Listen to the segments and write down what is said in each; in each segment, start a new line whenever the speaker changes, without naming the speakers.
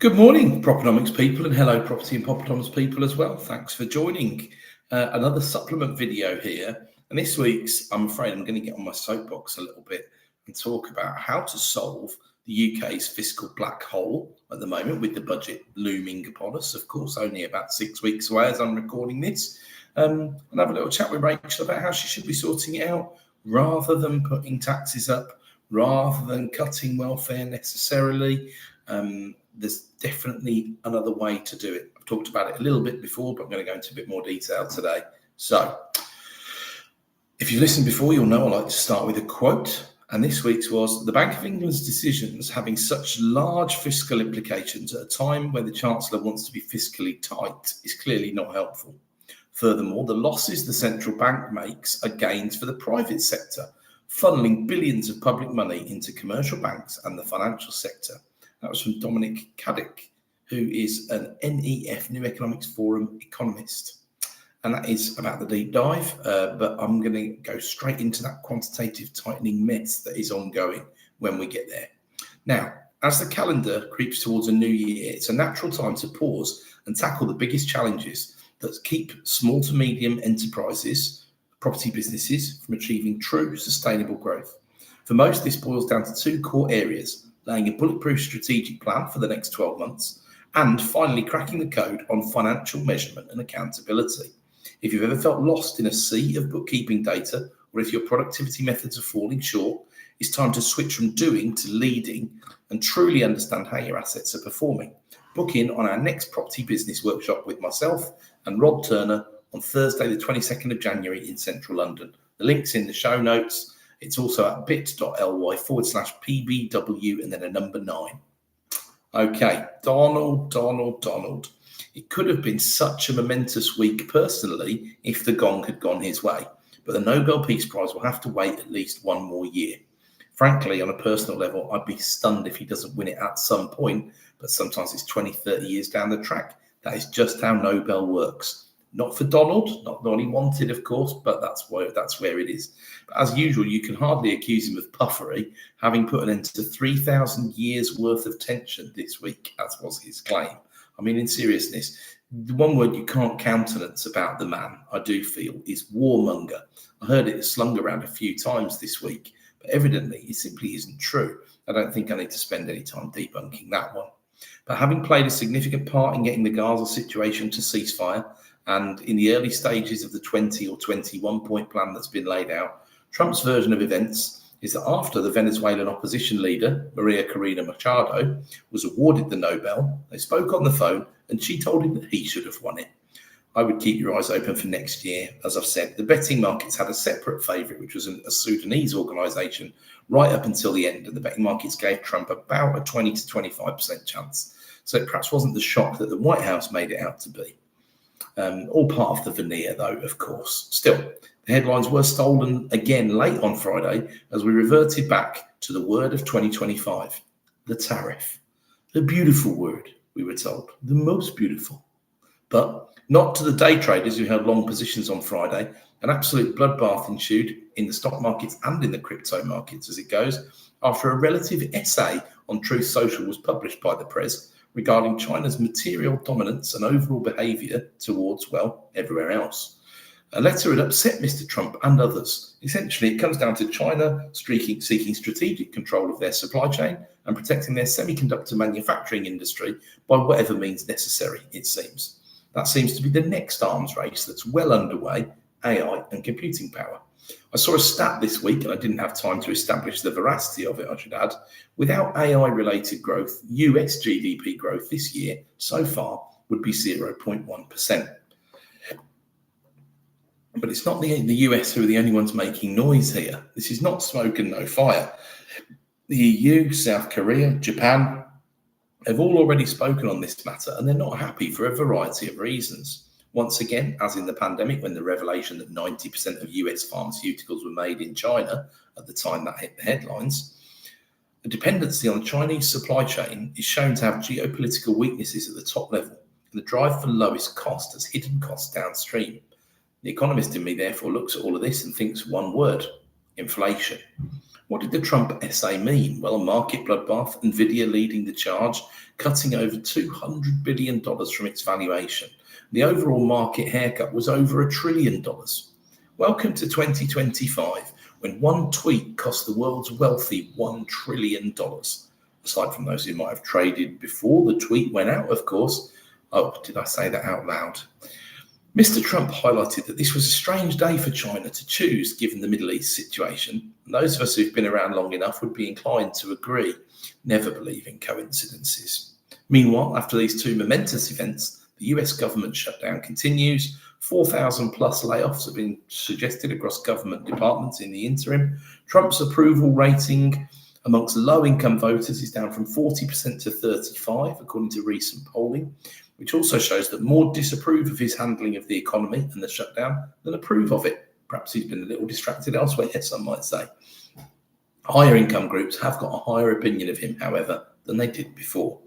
Good morning, Propenomix people, and hello, Property and Propenomix people as well. Thanks for joining another supplement video here. And this week's, I'm afraid I'm going to get on my soapbox a little bit and talk about how to solve the UK's fiscal black hole at the moment, with the budget looming upon us, of course, only about 6 weeks away as I'm recording this. And have a little chat with Rachel about how she should be sorting it out, rather than putting taxes up, rather than cutting welfare necessarily. There's definitely another way to do it. I've talked about it a little bit before, but I'm going to go into a bit more detail today. So, if you've listened before, you'll know I like to start with a quote. And this week's was, "The Bank of England's decisions having such large fiscal implications at a time where the Chancellor wants to be fiscally tight is clearly not helpful. Furthermore, the losses the central bank makes are gains for the private sector, funneling billions of public money into commercial banks and the financial sector." That was from Dominic Caddick, who is an NEF, New Economics Forum economist. And that is about the deep dive, but I'm going to go straight into that quantitative tightening mess that is ongoing when we get there. Now, as the calendar creeps towards a new year, it's a natural time to pause and tackle the biggest challenges that keep small to medium enterprises, property businesses, from achieving true sustainable growth. For most, this boils down to two core areas: laying a bulletproof strategic plan for the next 12 months, and finally cracking the code on financial measurement and accountability. If you've ever felt lost in a sea of bookkeeping data, or if your productivity methods are falling short, it's time to switch from doing to leading and truly understand how your assets are performing. Book in on our next property business workshop with myself and Rob Turner on Thursday, the 22nd of January in central London. The link's in the show notes. It's also at bit.ly/PBW and then a number 9. Okay, Donald. It could have been such a momentous week personally if the gong had gone his way, but the Nobel Peace Prize will have to wait at least one more year. Frankly, on a personal level, I'd be stunned if he doesn't win it at some point, but sometimes it's 20, 30 years down the track. That is just how Nobel works. Not for Donald, not what he wanted, of course, but that's where it is. But as usual, you can hardly accuse him of puffery, having put an end to 3,000 years worth of tension this week, as was his claim. I mean, in seriousness, the one word you can't countenance about the man, I do feel, is warmonger. I heard it slung around a few times this week, but evidently it simply isn't true. I don't think I need to spend any time debunking that one. But having played a significant part in getting the Gaza situation to ceasefire, and in the early stages of the 20 or 21 point plan that's been laid out, Trump's version of events is that after the Venezuelan opposition leader, Maria Corina Machado, was awarded the Nobel, they spoke on the phone and she told him that he should have won it. I would keep your eyes open for next year. As I've said, the betting markets had a separate favourite, which was a Sudanese organisation, right up until the end, and the betting markets gave Trump about a 20 to 25% chance. So it perhaps wasn't the shock that the White House made it out to be. All part of the veneer, though, of course. Still, the headlines were stolen again late on Friday as we reverted back to the word of 2025, the tariff. The beautiful word, we were told, the most beautiful. But not to the day traders who held long positions on Friday. An absolute bloodbath ensued in the stock markets and in the crypto markets as it goes, after a relative essay on Truth Social was published by the press regarding China's material dominance and overall behaviour towards, well, everywhere else. A letter had upset Mr. Trump and others. Essentially, it comes down to China seeking strategic control of their supply chain and protecting their semiconductor manufacturing industry by whatever means necessary, it seems. That seems to be the next arms race that's well underway, AI and computing power. I saw a stat this week, and I didn't have time to establish the veracity of it, I should add. Without AI-related growth, US GDP growth this year, so far, would be 0.1%. But it's not the US who are the only ones making noise here. This is not smoke and no fire. The EU, South Korea, Japan have all already spoken on this matter, and they're not happy for a variety of reasons. Once again, as in the pandemic, when the revelation that 90% of US pharmaceuticals were made in China at the time that hit the headlines, the dependency on the Chinese supply chain is shown to have geopolitical weaknesses at the top level, and the drive for lowest cost has hidden costs downstream. The economist in me therefore looks at all of this and thinks one word: inflation. What did the Trump essay mean? Well, a market bloodbath, Nvidia leading the charge, cutting over $200 billion from its valuation. The overall market haircut was over $1 trillion. Welcome to 2025, when one tweet cost the world's wealthy $1 trillion. Aside from those who might have traded before the tweet went out, of course. Oh, did I say that out loud? Mr. Trump highlighted that this was a strange day for China to choose, given the Middle East situation. And those of us who've been around long enough would be inclined to agree. Never believe in coincidences. Meanwhile, after these two momentous events, the US government shutdown continues. 4,000 plus layoffs have been suggested across government departments in the interim. Trump's approval rating amongst low-income voters is down from 40% to 35%, according to recent polling, which also shows that more disapprove of his handling of the economy and the shutdown than approve of it. Perhaps he's been a little distracted elsewhere, some might say. Higher income groups have got a higher opinion of him, however, than they did before.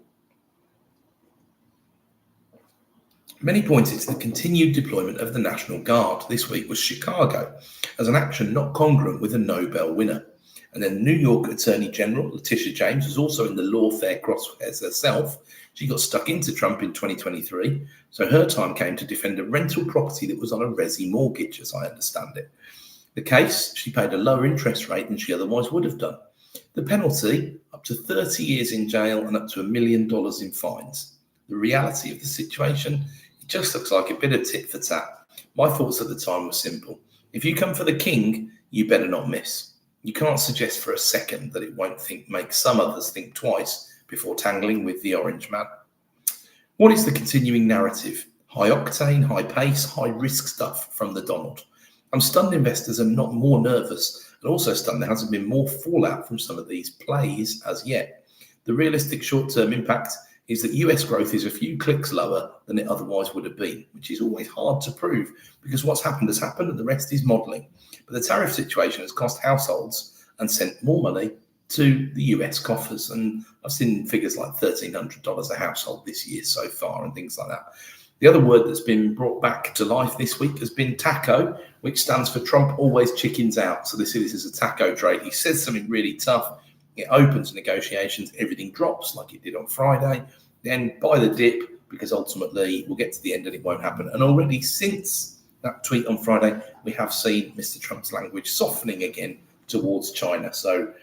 Many pointed to the continued deployment of the National Guard. This week was Chicago, as an action not congruent with a Nobel winner. And then New York Attorney General Letitia James was also in the lawfare crosshairs herself. She got stuck into Trump in 2023, so her time came to defend a rental property that was on a resi mortgage, as I understand it. The case, she paid a lower interest rate than she otherwise would have done. The penalty, up to 30 years in jail and up to $1 million in fines. The reality of the situation, it just looks like a bit of tit for tat. My thoughts at the time were simple. If you come for the king, you better not miss. You can't suggest for a second that it won't make some others think twice before tangling with the orange man. What is the continuing narrative? High octane, high pace, high risk stuff from the Donald. I'm stunned investors are not more nervous, and also stunned there hasn't been more fallout from some of these plays as yet. The realistic short-term impact is that US growth is a few clicks lower than it otherwise would have been, which is always hard to prove because what's happened has happened and the rest is modelling. But the tariff situation has cost households and sent more money to the US coffers. And I've seen figures like $1,300 a household this year so far and things like that. The other word that's been brought back to life this week has been TACO, which stands for Trump always chickens out. So they see this as a TACO trade. He says something really tough. It opens negotiations. Everything drops like it did on Friday. Then buy the dip because ultimately we'll get to the end and it won't happen. And already since that tweet on Friday, we have seen Mr. Trump's language softening again towards China. So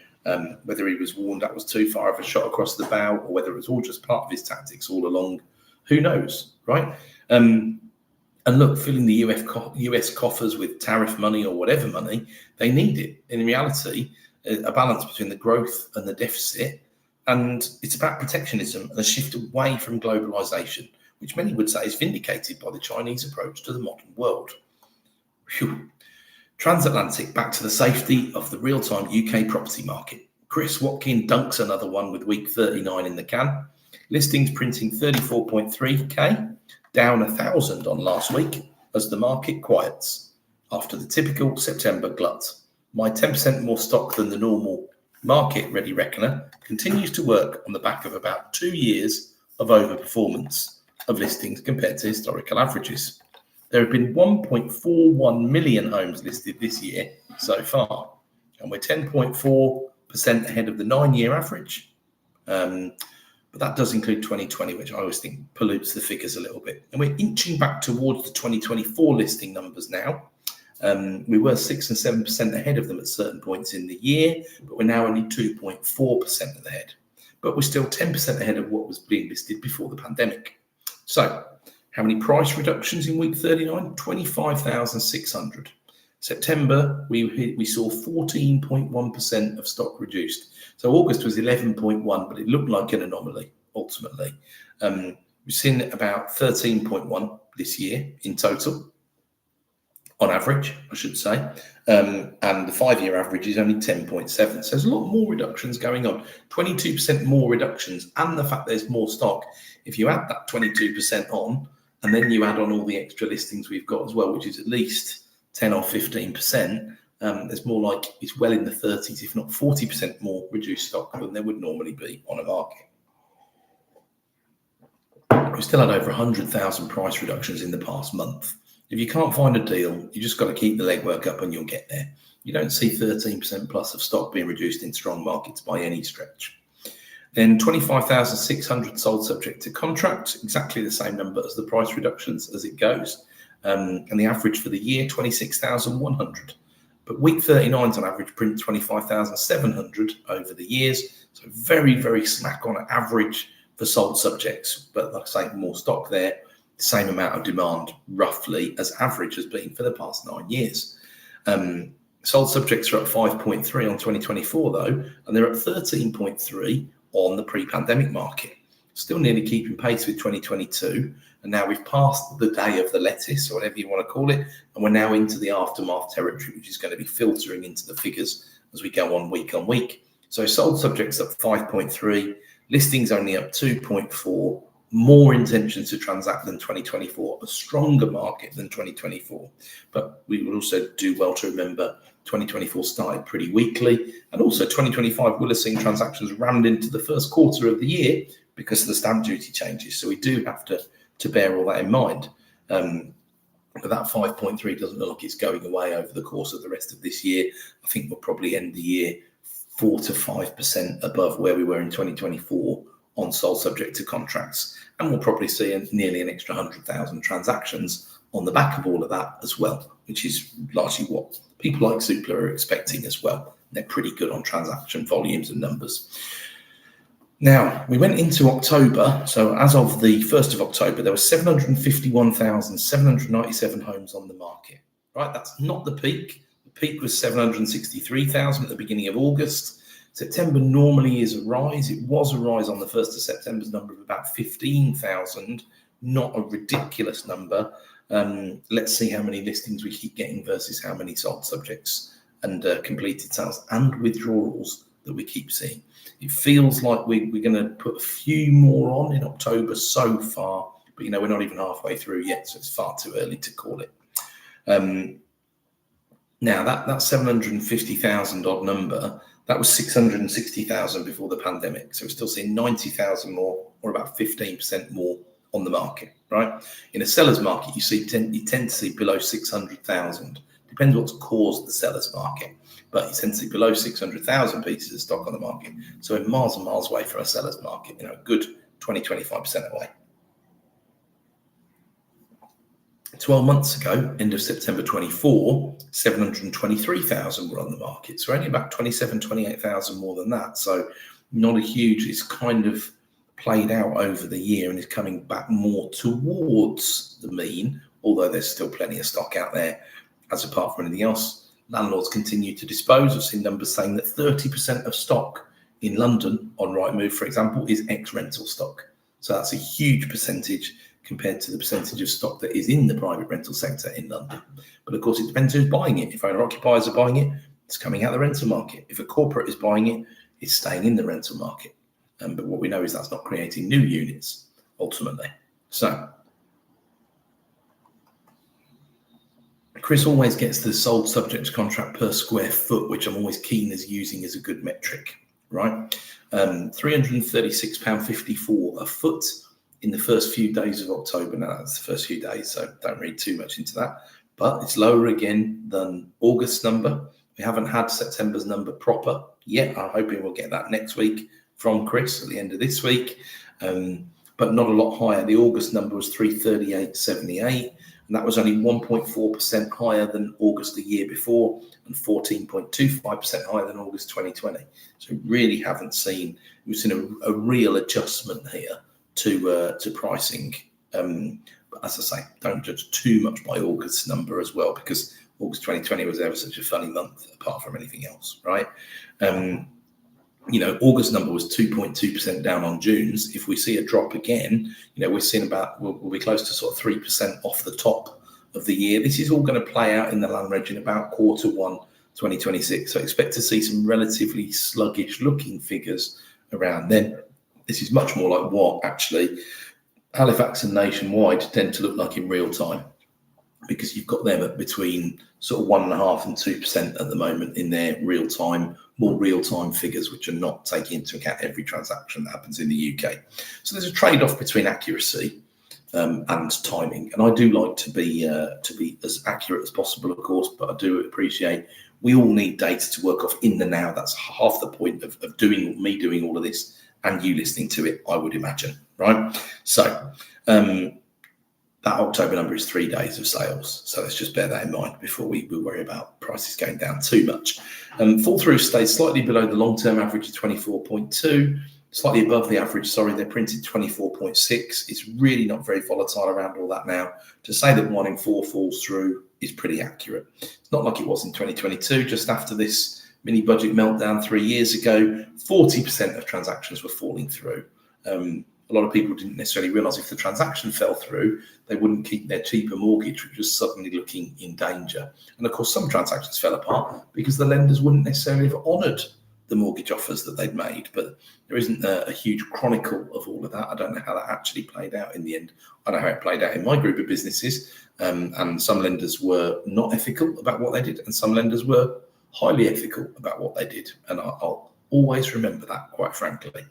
whether he was warned that was too far of a shot across the bow or whether it was all just part of his tactics all along, who knows, right? And look, filling the US coffers with tariff money or whatever money, they need it. In reality, a balance between the growth and the deficit. And it's about protectionism and a shift away from globalization, which many would say is vindicated by the Chinese approach to the modern world. Phew. Transatlantic, back to the safety of the real-time UK property market. Chris Watkin dunks another one with week 39 in the can. Listings printing 34.3k, down 1,000 on last week as the market quiets after the typical September glut. My 10% more stock than the normal market ready reckoner continues to work on the back of about 2 years of overperformance of listings compared to historical averages. There have been 1.41 million homes listed this year so far, and we're 10.4% ahead of the 9-year average. But that does include 2020, which I always think pollutes the figures a little bit. And we're inching back towards the 2024 listing numbers now. We were 6 and 7% ahead of them at certain points in the year, but we're now only 2.4% ahead. But we're still 10% ahead of what was being listed before the pandemic. So, how many price reductions in week 39? 25,600. September, we saw 14.1% of stock reduced. So August was 11.1, but it looked like an anomaly, ultimately. We've seen about 13.1 this year in total, on average, I should say. And the 5-year average is only 10.7. So there's a lot more reductions going on. 22% more reductions, and the fact there's more stock. If you add that 22% on, and then you add on all the extra listings we've got as well, which is at least 10 or 15%, there's more like it's well in the 30s, if not 40% more reduced stock than there would normally be on a market. We've still had over 100,000 price reductions in the past month. If you can't find a deal, you just got to keep the legwork up and you'll get there. You don't see 13% plus of stock being reduced in strong markets by any stretch. Then 25,600 sold subject to contract, exactly the same number as the price reductions as it goes. And the average for the year, 26,100. But week 39's on average print 25,700 over the years. So very, very smack on average for sold subjects. But like I say, more stock there, same amount of demand roughly as average has been for the past 9 years. Sold subjects are up 5.3 on 2024 though, and they're up 13.3 on the pre-pandemic market. Still nearly keeping pace with 2022. And now we've passed the day of the lettuce, or whatever you want to call it, and we're now into the aftermath territory, which is going to be filtering into the figures as we go on week. So sold subjects up 5.3, listings only up 2.4, more intention to transact than 2024, a stronger market than 2024. But we will also do well to remember 2024 started pretty weakly, and also 2025 will have seen transactions rammed into the first quarter of the year because of the stamp duty changes. So we do have to bear all that in mind. But that 5.3 doesn't look like it's going away over the course of the rest of this year. I think we'll probably end the year 4 to 5% above where we were in 2024 on sold subject to contracts. And we'll probably see nearly an extra 100,000 transactions on the back of all of that as well, which is largely what people like Zoopla are expecting as well. They're pretty good on transaction volumes and numbers. Now, we went into October. So as of the 1st of October, there were 751,797 homes on the market, right? That's not the peak. The peak was 763,000 at the beginning of August. September normally is a rise. It was a rise on the 1st of September's number of about 15,000, not a ridiculous number. Let's see how many listings we keep getting versus how many sold subjects and completed sales and withdrawals that we keep seeing. It feels like we're going to put a few more on in October so far, but we're not even halfway through yet, so it's far too early to call it. Now that 750,000 odd number, that was 660,000 before the pandemic. So we're still seeing 90,000 more, or about 15% more on the market, right? In a seller's market, you tend to see below 600,000. Depends what's caused the seller's market, but you tend to see below 600,000 pieces of stock on the market. So we're miles and miles away from a seller's market, a good 20-25% away. 12 months ago, end of September 24, 723,000 were on the market. So only about 28,000 more than that. So not a huge, it's kind of played out over the year and is coming back more towards the mean, although there's still plenty of stock out there. As apart from anything else, landlords continue to dispose. I've seen numbers saying that 30% of stock in London on Rightmove, for example, is ex-rental stock. So that's a huge percentage compared to the percentage of stock that is in the private rental sector in London. But of course, it depends who's buying it. If owner-occupiers are buying it, it's coming out the rental market. If a corporate is buying it, it's staying in the rental market. But what we know is that's not creating new units, ultimately. So Chris always gets the sold subject contract per square foot, which I'm always keen as using as a good metric, right? £336.54 a foot in the first few days of October. Now, that's the first few days, so don't read too much into that. But it's lower again than August's number. We haven't had September's number proper yet. I'm hoping we'll get that next week from Chris at the end of this week, but not a lot higher. The August number was 338.78. And that was only 1.4% higher than August the year before and 14.25% higher than August 2020. So really haven't seen, we've seen a real adjustment here to pricing. But as I say, don't judge too much by August's number as well, because August 2020 was ever such a funny month apart from anything else, right? August number was 2.2% down on June's. If we see a drop again, we're seeing we'll be close to sort of 3% off the top of the year. This is all going to play out in the land reg in about Q1 2026. So expect to see some relatively sluggish looking figures around then. This is much more like what actually Halifax and Nationwide tend to look like in real time, because you've got them at between sort of 1.5% and 2% at the moment in their more real-time figures, which are not taking into account every transaction that happens in the UK. So there's a trade-off between accuracy and timing. And I do like to be as accurate as possible, of course, but I do appreciate we all need data to work off in the now. That's half the point of doing all of this and you listening to it, I would imagine, right? So that October number is 3 days of sales. So let's just bear that in mind before we worry about prices going down too much. Fall through stayed slightly below the long-term average of 24.2, slightly above the average, they printed 24.6. It's really not very volatile around all that now. To say that 1 in 4 falls through is pretty accurate. It's not like it was in 2022, just after this mini budget meltdown 3 years ago, 40% of transactions were falling through. A lot of people didn't necessarily realise if the transaction fell through, they wouldn't keep their cheaper mortgage, which was suddenly looking in danger. And of course, some transactions fell apart because the lenders wouldn't necessarily have honoured the mortgage offers that they'd made. But there isn't a huge chronicle of all of that. I don't know how that actually played out in the end. I know how it played out in my group of businesses. And some lenders were not ethical about what they did, and some lenders were highly ethical about what they did. And I'll always remember that, quite frankly.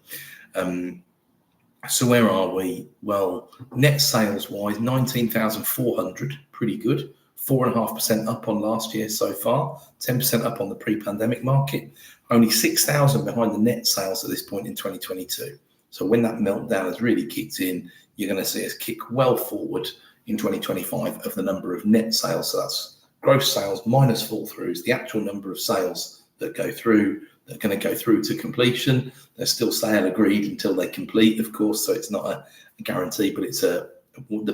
So where are we? Well, net sales wise, 19,400, pretty good. 4.5% up on last year so far, 10% up on the pre-pandemic market, only 6,000 behind the net sales at this point in 2022. So when that meltdown has really kicked in, you're going to see us kick well forward in 2025 of the number of net sales. So that's gross sales minus fall throughs, the actual number of sales that go through, that are going to go through to completion. They're still sale agreed until they complete, of course, so it's not a guarantee, but it's the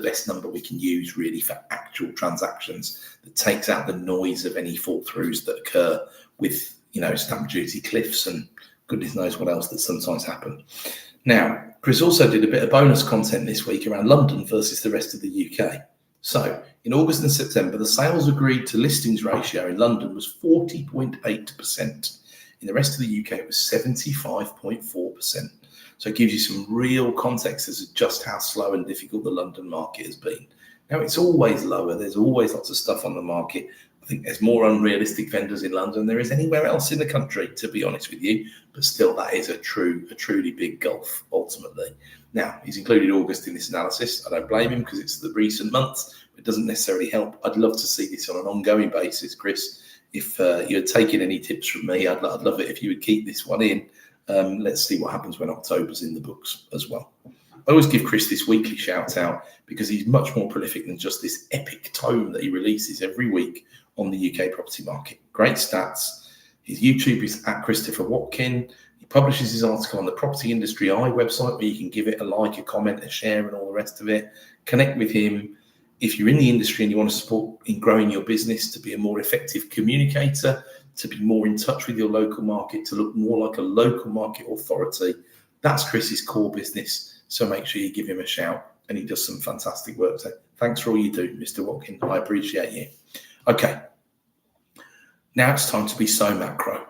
best number we can use really for actual transactions that takes out the noise of any fall throughs that occur with, stamp duty cliffs and goodness knows what else that sometimes happen. Now, Chris also did a bit of bonus content this week around London versus the rest of the UK. So in August and September, the sales agreed to listings ratio in London was 40.8%. In the rest of the UK, it was 75.4%. So it gives you some real context as to just how slow and difficult the London market has been. Now, it's always lower. There's always lots of stuff on the market. I think there's more unrealistic vendors in London than there is anywhere else in the country, to be honest with you. But still, that is a truly big gulf, ultimately. Now, he's included August in this analysis. I don't blame him because it's the recent month. It doesn't necessarily help. I'd love to see this on an ongoing basis, Chris. If you're taking any tips from me, I'd love it if you would keep this one in. Let's see what happens when October's in the books as well. I always give Chris this weekly shout out because he's much more prolific than just this epic tome that he releases every week on the UK property market. Great stats. His YouTube is at Christopher Watkin. He publishes his article on the Property Industry Eye website where you can give it a like, a comment, a share and all the rest of it. Connect with him. If you're in the industry and you want to support in growing your business, to be a more effective communicator, to be more in touch with your local market, to look more like a local market authority, that's Chris's core business. So make sure you give him a shout, and he does some fantastic work. So thanks for all you do, Mr. Watkin. I appreciate you. Okay, now it's time to be so macro.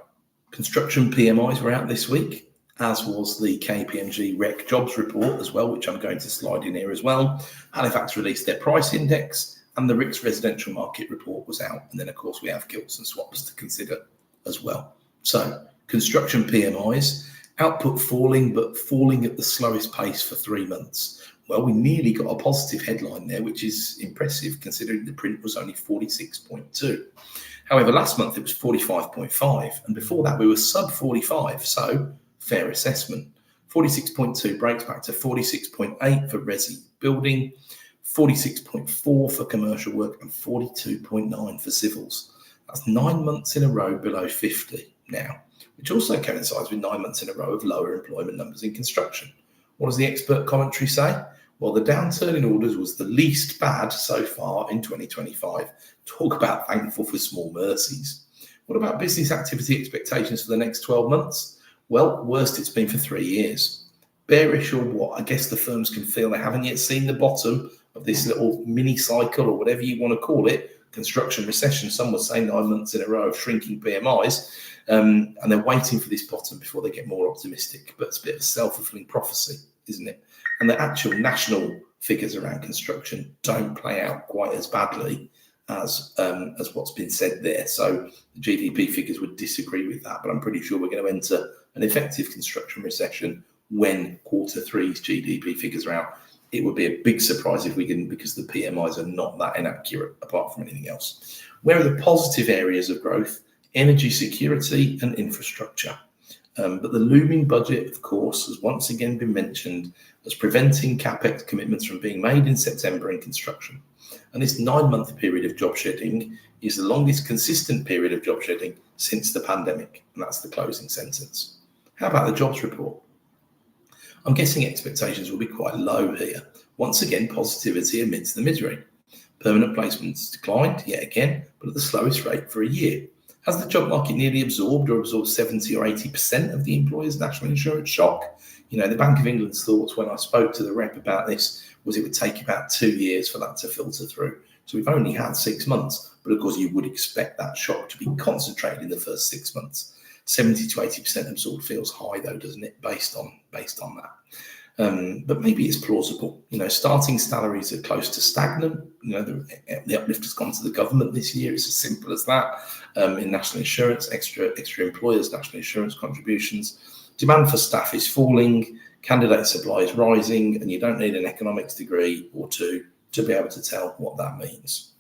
Construction PMIs were out this week, as was the KPMG REC jobs report as well, which I'm going to slide in here as well. Halifax released their price index, and the RICS residential market report was out. And then, of course, we have gilts and swaps to consider as well. So construction PMIs, output falling, but falling at the slowest pace for 3 months. Well, we nearly got a positive headline there, which is impressive considering the print was only 46.2. However, last month it was 45.5, and before that we were sub 45, so fair assessment. 46.2 breaks back to 46.8 for resi building, 46.4 for commercial work, and 42.9 for civils. That's 9 months in a row below 50 now, which also coincides with 9 months in a row of lower employment numbers in construction. What does the expert commentary say? Well, the downturn in orders was the least bad so far in 2025. Talk about thankful for small mercies. What about business activity expectations for the next 12 months? Well, worst it's been for 3 years. Bearish or what? I guess the firms can feel they haven't yet seen the bottom of this little mini cycle or whatever you want to call it, construction recession. Some would say 9 months in a row of shrinking PMIs, and they're waiting for this bottom before they get more optimistic. But it's a bit of a self-fulfilling prophecy, isn't it? And the actual national figures around construction don't play out quite as badly as what's been said there. So the GDP figures would disagree with that, but I'm pretty sure we're going to enter an effective construction recession when Q3's GDP figures are out. It would be a big surprise if we didn't, because the PMIs are not that inaccurate apart from anything else. Where are the positive areas of growth? energy security and infrastructure. But the looming budget, of course, has once again been mentioned as preventing CapEx commitments from being made in September in construction. And this 9-month period of job shedding is the longest consistent period of job shedding since the pandemic. And that's the closing sentence. How about the jobs report? I'm guessing expectations will be quite low here. Once again, positivity amidst the misery. Permanent placements declined yet again, but at the slowest rate for a year. Has the job market nearly absorbed 70 or 80% of the employer's national insurance shock? The Bank of England's thoughts when I spoke to the rep about this was it would take about 2 years for that to filter through. So we've only had 6 months, but of course you would expect that shock to be concentrated in the first 6 months. 70 to 80% absorbed feels high though, doesn't it, based on that. But maybe it's plausible. Starting salaries are close to stagnant. The uplift has gone to the government this year. It's as simple as that. In national insurance, extra employers' national insurance contributions. Demand for staff is falling. Candidate supply is rising, and you don't need an economics degree or two to be able to tell what that means.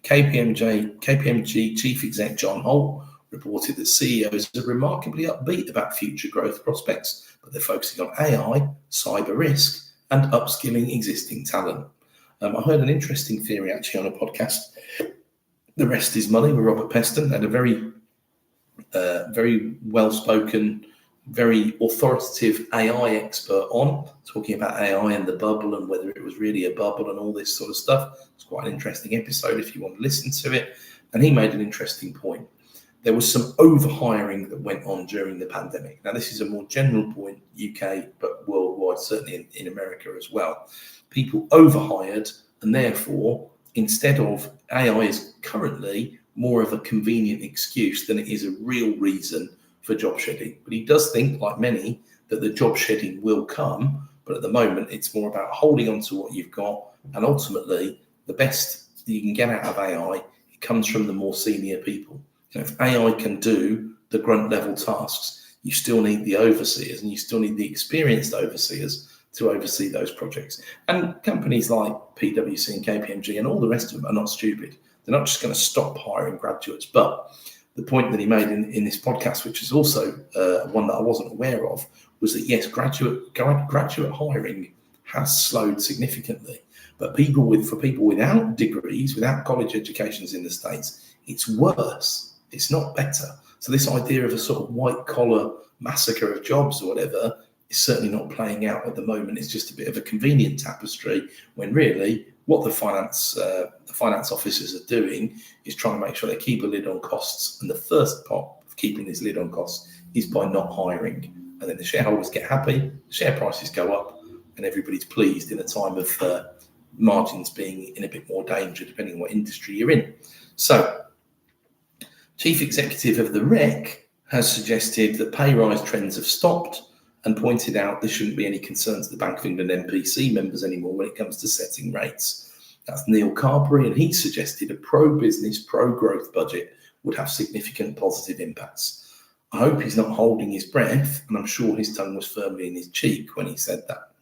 KPMG Chief Exec John Holt reported that CEOs are remarkably upbeat about future growth prospects, but they're focusing on AI, cyber risk, and upskilling existing talent. I heard an interesting theory actually on a podcast, The Rest is Money, with Robert Peston. Had a very well-spoken, very authoritative AI expert on, talking about AI and the bubble and whether it was really a bubble and all this sort of stuff. It's quite an interesting episode if you want to listen to it. And he made an interesting point. There was some overhiring that went on during the pandemic. Now, this is a more general point, UK, but worldwide, certainly in America as well. People overhired, and therefore, instead of AI is currently more of a convenient excuse than it is a real reason for job shedding. But he does think, like many, that the job shedding will come, but at the moment, it's more about holding on to what you've got, and ultimately, the best that you can get out of AI, it comes from the more senior people. If AI can do the grunt level tasks, you still need the overseers and you still need the experienced overseers to oversee those projects. And companies like PwC and KPMG and all the rest of them are not stupid. They're not just going to stop hiring graduates. But the point that he made in this podcast, which is also one that I wasn't aware of, was that yes, graduate hiring has slowed significantly. But for people without degrees, without college educations in the States, it's worse. It's not better. So this idea of a sort of white collar massacre of jobs or whatever is certainly not playing out at the moment. It's just a bit of a convenient tapestry when really what the finance officers are doing is trying to make sure they keep a lid on costs. And the first part of keeping this lid on costs is by not hiring. And then the shareholders get happy, the share prices go up, and everybody's pleased in a time of margins being in a bit more danger, depending on what industry you're in. So, Chief Executive of the REC has suggested that pay rise trends have stopped and pointed out there shouldn't be any concern to the Bank of England MPC members anymore when it comes to setting rates. That's Neil Carberry, and he suggested a pro-business, pro-growth budget would have significant positive impacts. I hope he's not holding his breath, and I'm sure his tongue was firmly in his cheek when he said that.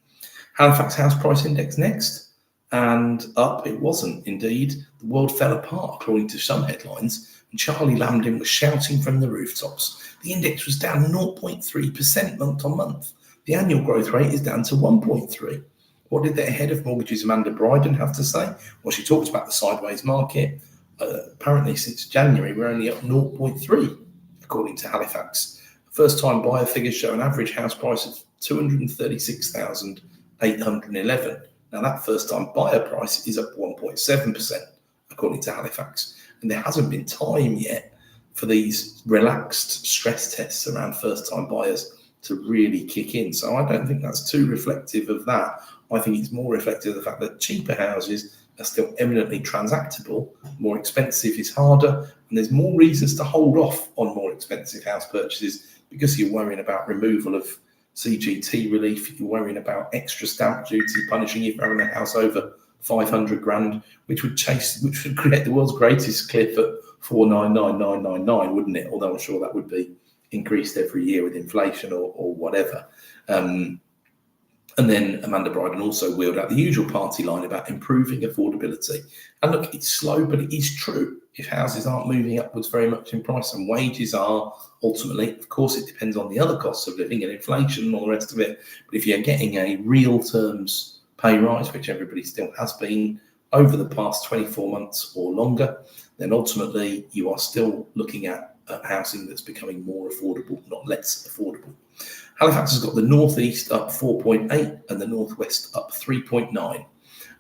Halifax House Price Index next, and up it wasn't. Indeed, the world fell apart, according to some headlines, and Charlie Lamdin was shouting from the rooftops. The index was down 0.3% month on month. The annual growth rate is down to 1.3. What did the head of mortgages, Amanda Bryden, have to say? Well, she talked about the sideways market. Apparently, since January, we're only up 0.3, according to Halifax. First-time buyer figures show an average house price of $236,811. Now, that first-time buyer price is up 1.7%, according to Halifax. And there hasn't been time yet for these relaxed stress tests around first-time buyers to really kick in. So I don't think that's too reflective of that. I think it's more reflective of the fact that cheaper houses are still eminently transactable. More expensive is harder, and there's more reasons to hold off on more expensive house purchases because you're worrying about removal of CGT relief, you're worrying about extra stamp duty punishing you for having a house over 500 grand, which would create the world's greatest cliff at 499,999, wouldn't it? Although I'm sure that would be increased every year with inflation or whatever. And then Amanda Bryden also wheeled out the usual party line about improving affordability. And look, it's slow, but it is true. if houses aren't moving upwards very much in price and wages are ultimately, of course, it depends on the other costs of living and inflation and all the rest of it. But if you're getting a real terms pay rise, which everybody still has been over the past 24 months or longer, then ultimately you are still looking at housing that's becoming more affordable, not less affordable. Halifax has got the northeast up 4.8 and the northwest up 3.9.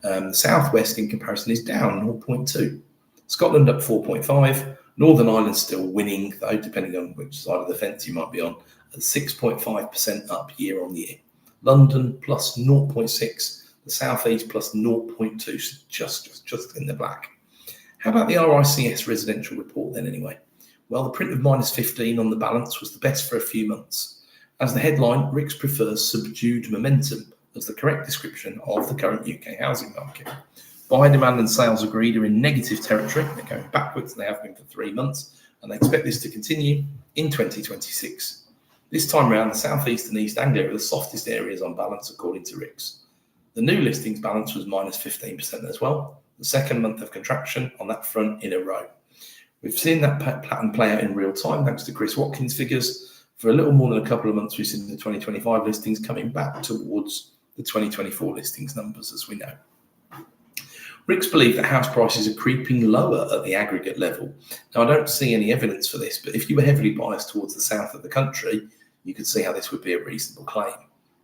The southwest in comparison is down 0.2. Scotland up 4.5. Northern Ireland still winning, though, depending on which side of the fence you might be on, at 6.5% up year on year. London plus 0.6. The southeast plus 0.2, so just in the black. How about the RICS residential report then anyway? Well, the print of minus 15 on the balance was the best for a few months. As the headline, RICS prefers subdued momentum as the correct description of the current UK housing market. Buy demand and sales agreed are in negative territory. They're going backwards. They have been for 3 months, and they expect this to continue in 2026. This time around, the South East and East Anglia are the softest areas on balance, according to RICS. The new listings balance was minus 15% as well, the second month of contraction on that front in a row. We've seen that pattern play out in real time, thanks to Chris Watkins' figures. For a little more than a couple of months, we've seen the 2025 listings coming back towards the 2024 listings numbers, as we know. RICS believe that house prices are creeping lower at the aggregate level. Now, I don't see any evidence for this, but if you were heavily biased towards the south of the country, you could see how this would be a reasonable claim.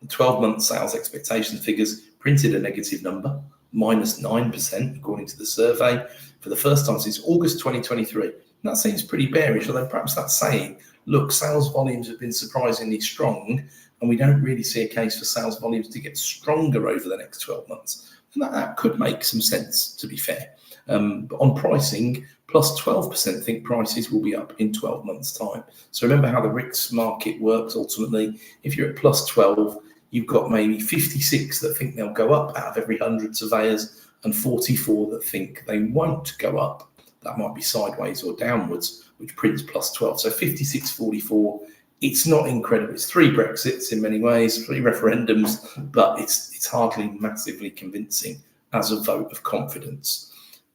The 12-month sales expectation figures printed a negative number, minus 9%, according to the survey, for the first time since August 2023. And that seems pretty bearish, although perhaps that's saying, look, sales volumes have been surprisingly strong, and we don't really see a case for sales volumes to get stronger over the next 12 months. And that could make some sense, to be fair. But on pricing, plus 12% think prices will be up in 12 months' time. So remember how the RICS market works ultimately. If you're at plus 12, you've got maybe 56 that think they'll go up out of every 100 surveyors and 44 that think they won't go up. That might be sideways or downwards, which prints plus 12. So 56, 44. It's not incredible. It's 3 Brexits in many ways, 3 referendums, but it's hardly massively convincing as a vote of confidence.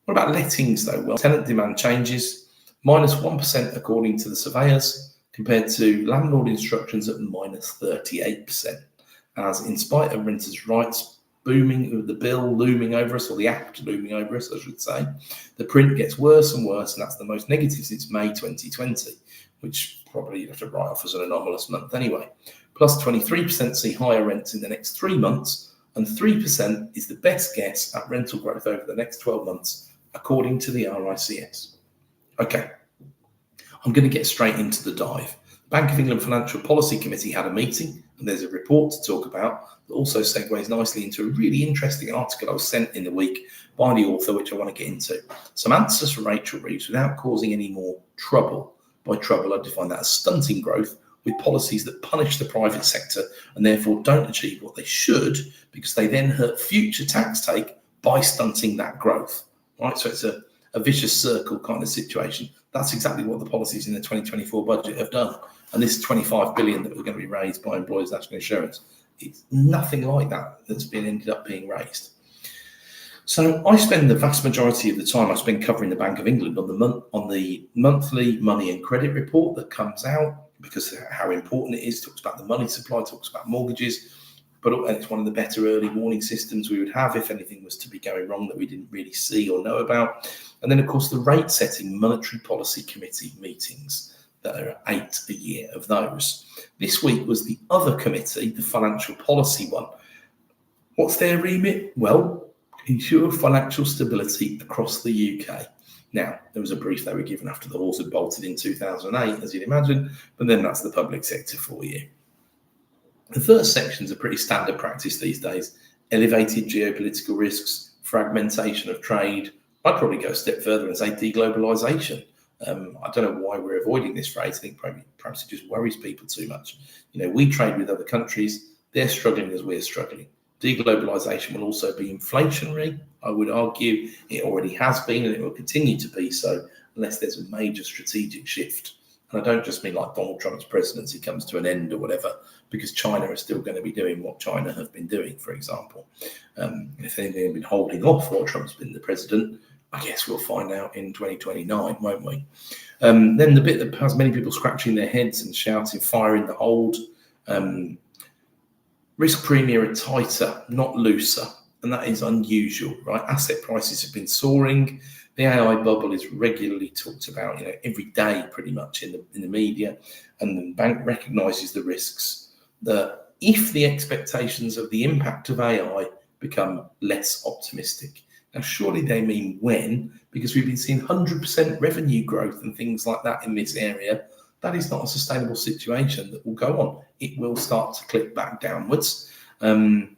What about lettings, though? Well, tenant demand changes, minus 1% according to the surveyors, compared to landlord instructions at minus 38%. As in spite of renters' rights booming, the bill looming over us, or the act looming over us, I should say, the print gets worse and worse, and that's the most negative since May 2020, which probably you'd have to write off as an anomalous month anyway. Plus 23% see higher rents in the next 3 months, and 3% is the best guess at rental growth over the next 12 months, according to the RICS. Okay, I'm going to get straight into the dive. The Bank of England Financial Policy Committee had a meeting, and there's a report to talk about that also segues nicely into a really interesting article I was sent in the week by the author, which I want to get into. Some answers from Rachel Reeves without causing any more trouble. By trouble, I define that as stunting growth with policies that punish the private sector and therefore don't achieve what they should, because they then hurt future tax take by stunting that growth. Right? So it's a vicious circle kind of situation. That's exactly what the policies in the 2024 budget have done. And this 25 billion that was going to be raised by Employers' National Insurance, it's nothing like that that's been ended up being raised. So I spend the vast majority of the time I spend covering the Bank of England on the monthly money and credit report that comes out, because of how important it is. Talks about the money supply, talks about mortgages, but it's one of the better early warning systems we would have if anything was to be going wrong that we didn't really see or know about. And then, of course, the rate setting monetary policy committee meetings. There are 8 a year of those. This week was the other committee, the financial policy one. What's their remit? Well, ensure financial stability across the UK. Now, there was a brief they were given after the horse had bolted in 2008, as you'd imagine, but then that's the public sector for you. The first section's a pretty standard practice these days. Elevated geopolitical risks, fragmentation of trade. I'd probably go a step further and say deglobalisation. I don't know why we're avoiding this phrase. I think perhaps it just worries people too much. You know, we trade with other countries. They're struggling as we're struggling. Deglobalisation will also be inflationary. I would argue it already has been, and it will continue to be so unless there's a major strategic shift. And I don't just mean like Donald Trump's presidency comes to an end or whatever, because China is still going to be doing what China have been doing, for example. If they've been holding off while Trump's been the president, I guess we'll find out in 2029, won't we? Then the bit that has many people scratching their heads and shouting, fire in the hold. Risk premia are tighter, not looser, and that is unusual, right? Asset prices have been soaring. The AI bubble is regularly talked about, every day pretty much in the media, and the bank recognises the risks that if the expectations of the impact of AI become less optimistic. Now, surely they mean when, because we've been seeing 100% revenue growth and things like that in this area. That is not a sustainable situation that will go on. It will start to click back downwards. And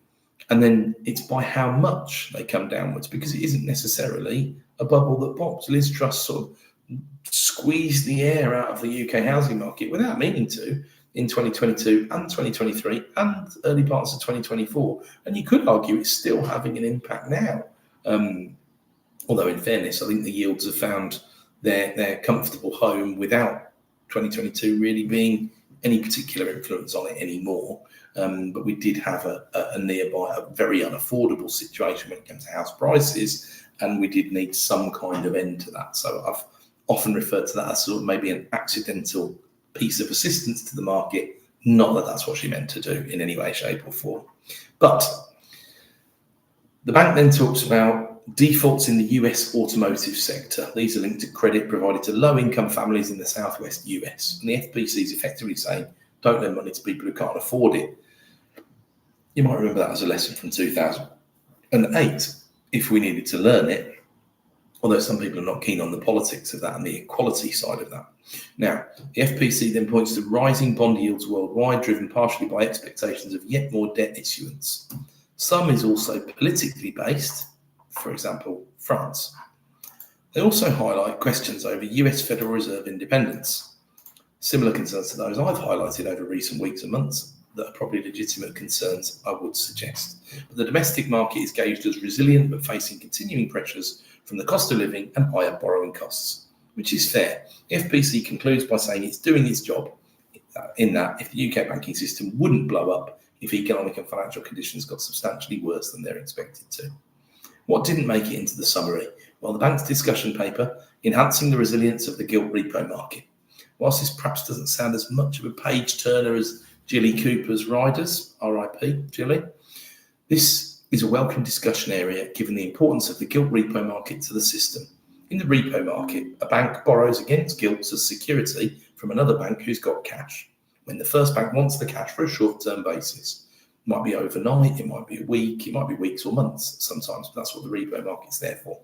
then it's by how much they come downwards, because it isn't necessarily a bubble that pops. Liz Truss sort of squeezed the air out of the UK housing market without meaning to in 2022 and 2023 and early parts of 2024. And you could argue it's still having an impact now. Although in fairness, I think the yields have found their comfortable home without 2022 really being any particular influence on it anymore. But we did have a nearby, a very unaffordable situation when it comes to house prices, and we did need some kind of end to that. So I've often referred to that as sort of maybe an accidental piece of assistance to the market, not that that's what she meant to do in any way, shape or form. But the bank then talks about defaults in the US automotive sector. These are linked to credit provided to low-income families in the southwest US. And the FPC is effectively saying, don't lend money to people who can't afford it. You might remember that as a lesson from 2008, if we needed to learn it, although some people are not keen on the politics of that and the equality side of that. Now, the FPC then points to rising bond yields worldwide, driven partially by expectations of yet more debt issuance. Some is also politically based, for example, France. They also highlight questions over US Federal Reserve independence. Similar concerns to those I've highlighted over recent weeks and months that are probably legitimate concerns, I would suggest. But the domestic market is gauged as resilient but facing continuing pressures from the cost of living and higher borrowing costs, which is fair. The FPC concludes by saying it's doing its job in that if the UK banking system wouldn't blow up if economic and financial conditions got substantially worse than they're expected to. What didn't make it into the summary? Well, the bank's discussion paper, Enhancing the Resilience of the Gilt Repo Market. Whilst this perhaps doesn't sound as much of a page-turner as Jilly Cooper's Riders, RIP, Jilly, this is a welcome discussion area given the importance of the gilt repo market to the system. In the repo market, a bank borrows against gilts as security from another bank who's got cash, when the first bank wants the cash for a short-term basis. It might be overnight, it might be a week, it might be weeks or months sometimes, but that's what the repo market's there for.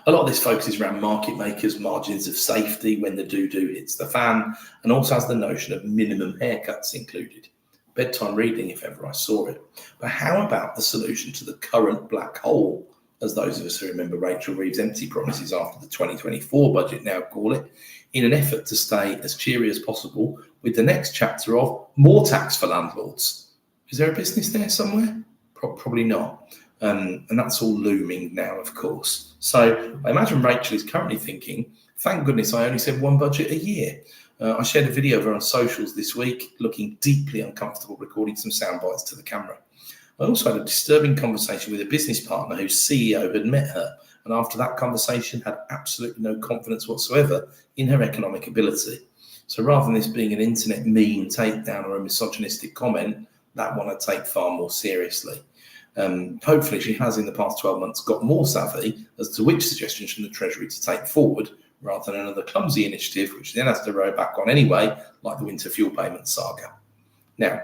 A lot of this focuses around market makers, margins of safety when the doo-doo hits the fan, and also has the notion of minimum haircuts included. Bedtime reading if ever I saw it. But how about the solution to the current black hole, as those of us who remember Rachel Reeves' empty promises after the 2024 budget now call it, in an effort to stay as cheery as possible with the next chapter of more tax for landlords? Is there a business there somewhere? Probably not. And that's all looming now, of course. So I imagine Rachel is currently thinking, thank goodness I only said one budget a year. I shared a video of her on socials this week, looking deeply uncomfortable, recording some sound bites to the camera. I also had a disturbing conversation with a business partner whose CEO had met her, and after that conversation had absolutely no confidence whatsoever in her economic ability. So rather than this being an internet meme takedown or a misogynistic comment, that one I take far more seriously. Hopefully she has in the past 12 months got more savvy as to which suggestions from the Treasury to take forward, rather than another clumsy initiative which then has to row back on anyway, like the winter fuel payment saga. Now,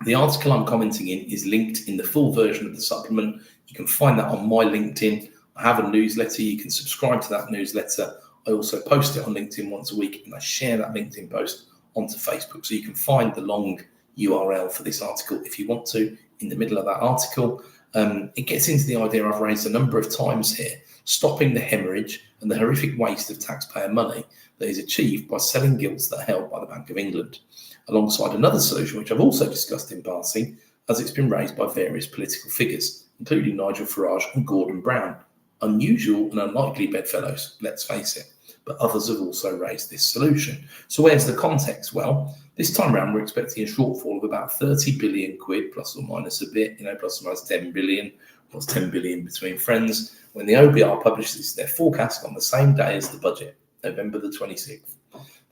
the article I'm commenting in is linked in the full version of the supplement. You can find that on my LinkedIn. I have a newsletter. You can subscribe to that newsletter. I also post it on LinkedIn once a week, and I share that LinkedIn post onto Facebook. So you can find the long URL for this article if you want to in the middle of that article. It gets into the idea I've raised a number of times here, stopping the hemorrhage and the horrific waste of taxpayer money that is achieved by selling gilts that are held by the Bank of England, alongside another solution which I've also discussed in passing, as it's been raised by various political figures, including Nigel Farage and Gordon Brown. Unusual and unlikely bedfellows, let's face it, but others have also raised this solution. So where's the context? Well, This time around, we're expecting a shortfall of about 30 billion quid, plus or minus a bit, plus or minus 10 billion, plus 10 billion between friends, when the OBR publishes their forecast on the same day as the budget, November the 26th.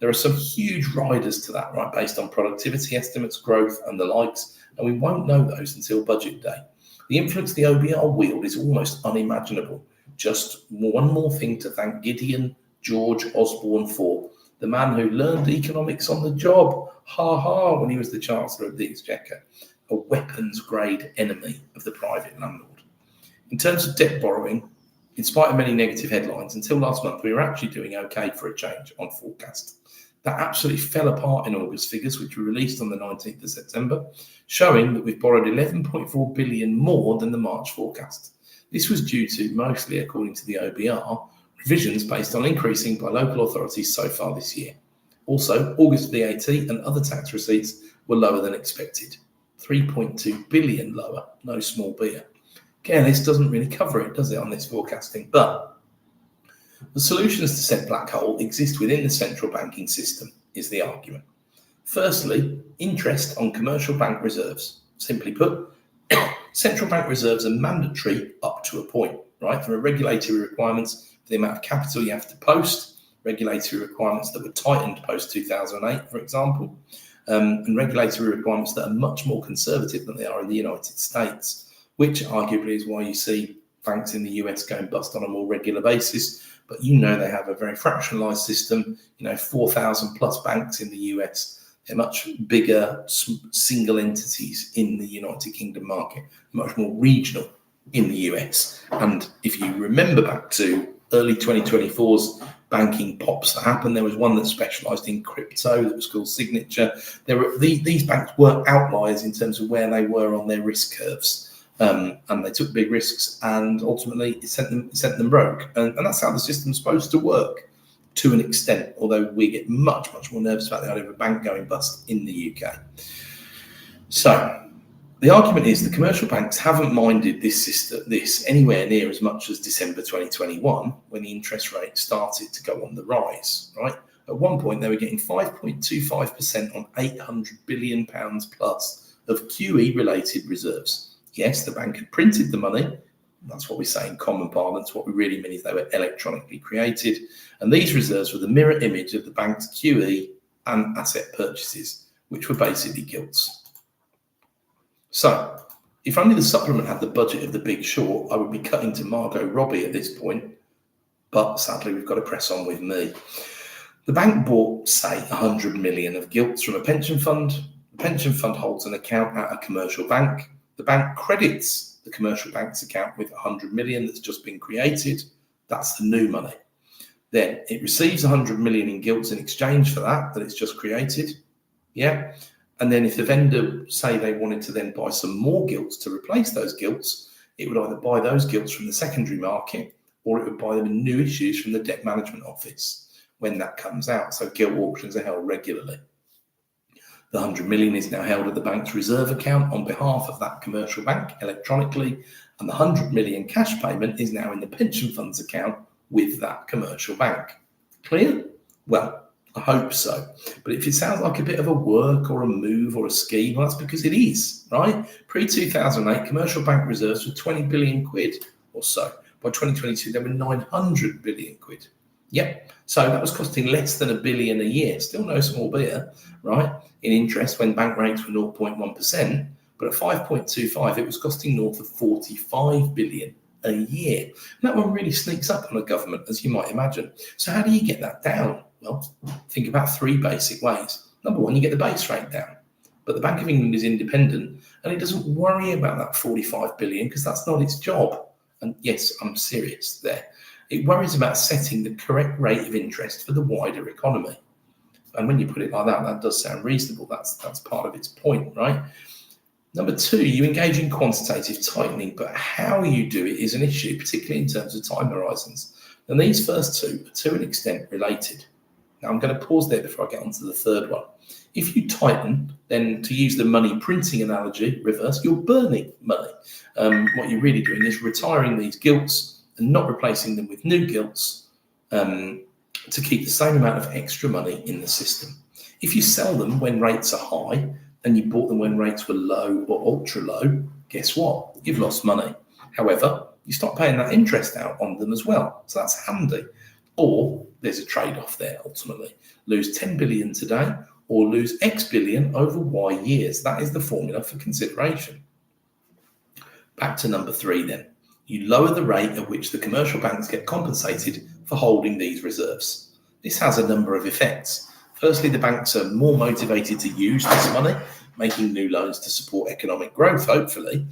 There are some huge riders to that, right, based on productivity estimates, growth, and the likes, and we won't know those until budget day. The influence the OBR wield is almost unimaginable. Just one more thing to thank Gideon George Osborne for, the man who learned economics on the job, when he was the Chancellor of the Exchequer, a weapons-grade enemy of the private landlord. In terms of debt borrowing, in spite of many negative headlines, until last month, we were actually doing okay for a change on forecast. That absolutely fell apart in August figures, which were released on the 19th of September, showing that we've borrowed 11.4 billion more than the March forecast. This was due to, mostly according to the OBR, revisions based on increasing by local authorities so far this year. Also, August VAT and other tax receipts were lower than expected, 3.2 billion lower, no small beer. Again, this doesn't really cover it, does it, on this forecasting? But the solutions to said black hole exist within the central banking system, is the argument. Firstly, interest on commercial bank reserves. Simply put, central bank reserves are mandatory up to a point, right? There are regulatory requirements for the amount of capital you have to post, regulatory requirements that were tightened post-2008, for example, and regulatory requirements that are much more conservative than they are in the United States, which arguably is why you see banks in the US going bust on a more regular basis. But they have a very fractionalized system, 4,000 plus banks in the US. They're much bigger single entities in the United Kingdom market, much more regional in the US. And if you remember back to early 2024's banking pops that happened, there was one that specialized in crypto that was called Signature. These banks were outliers in terms of where they were on their risk curves. And they took big risks, and ultimately it sent them broke. And that's how the system's supposed to work, to an extent, although we get much, much more nervous about the idea of a bank going bust in the UK. So the argument is the commercial banks haven't minded this anywhere near as much as December 2021, when the interest rate started to go on the rise, right? At one point, they were getting 5.25% on £800 billion plus of QE-related reserves. Yes, the bank had printed the money. That's what we say in common parlance. What we really mean is they were electronically created. And these reserves were the mirror image of the bank's QE and asset purchases, which were basically gilts. So, if only the supplement had the budget of The Big Short, I would be cutting to Margot Robbie at this point. But sadly, we've got to press on with me. The bank bought, say, 100 million of gilts from a pension fund. The pension fund holds an account at a commercial bank. The bank credits the commercial bank's account with 100 million that's just been created. That's the new money. Then it receives 100 million in gilts in exchange for that it's just created. Yeah. And then if the vendor, say they wanted to then buy some more gilts to replace those gilts, it would either buy those gilts from the secondary market, or it would buy them in new issues from the debt management office when that comes out. So gilt auctions are held regularly. The 100 million is now held at the bank's reserve account on behalf of that commercial bank electronically, and the 100 million cash payment is now in the pension fund's account with that commercial bank. Clear? Well, I hope so. But if it sounds like a bit of a work or a move or a scheme, well, that's because it is, right? Pre-2008, commercial bank reserves were 20 billion quid or so. By 2022, they were 900 billion quid. Yep. So that was costing less than $1 billion a year. Still no small beer, right? In interest when bank rates were 0.1%. But at 5.25, it was costing north of 45 billion a year. And that one really sneaks up on a government, as you might imagine. So how do you get that down? Well, think about three basic ways. Number one, you get the base rate down. But the Bank of England is independent and it doesn't worry about that 45 billion because that's not its job. And yes, I'm serious there. It worries about setting the correct rate of interest for the wider economy. And when you put it like that, that does sound reasonable. That's part of its point, right? Number two, you engage in quantitative tightening, but how you do it is an issue, particularly in terms of time horizons. And these first two are to an extent related. Now, I'm going to pause there before I get on to the third one. If you tighten, then to use the money printing analogy, reverse, you're burning money. What you're really doing is retiring these gilts and not replacing them with new gilts to keep the same amount of extra money in the system. If you sell them when rates are high and you bought them when rates were low or ultra low, guess what? You've lost money. However, you start paying that interest out on them as well. So that's handy. Or there's a trade-off there ultimately. Lose 10 billion today or lose X billion over Y years. That is the formula for consideration. Back to number 3 then. You lower the rate at which the commercial banks get compensated for holding these reserves. This has a number of effects. Firstly, the banks are more motivated to use this money, making new loans to support economic growth, hopefully,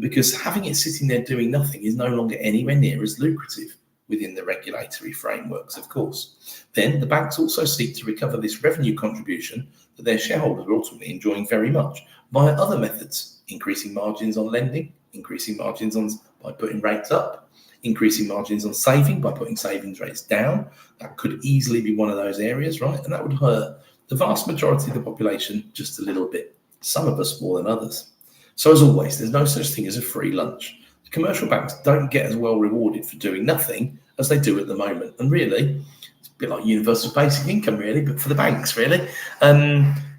because having it sitting there doing nothing is no longer anywhere near as lucrative within the regulatory frameworks, of course. Then the banks also seek to recover this revenue contribution that their shareholders are ultimately enjoying very much via other methods, increasing margins on lending, increasing margins on by putting rates up, increasing margins on saving by putting savings rates down. That could easily be one of those areas, right? And that would hurt the vast majority of the population just a little bit, some of us more than others. So as always, there's no such thing as a free lunch. The commercial banks don't get as well rewarded for doing nothing as they do at the moment. And really, it's a bit like universal basic income, really, but for the banks, really.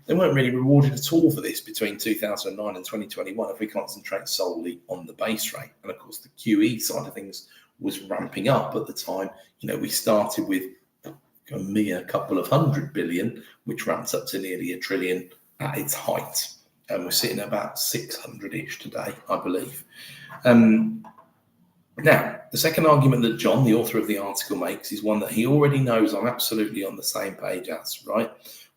They weren't really rewarded at all for this between 2009 and 2021 if we concentrate solely on the base rate. And of course, the QE side of things was ramping up at the time. We started with a mere couple of 100 billion, which ramped up to nearly $1 trillion at its height. And we're sitting at about 600-ish today, I believe. Now, the second argument that John, the author of the article, makes is one that he already knows I'm absolutely on the same page as, right?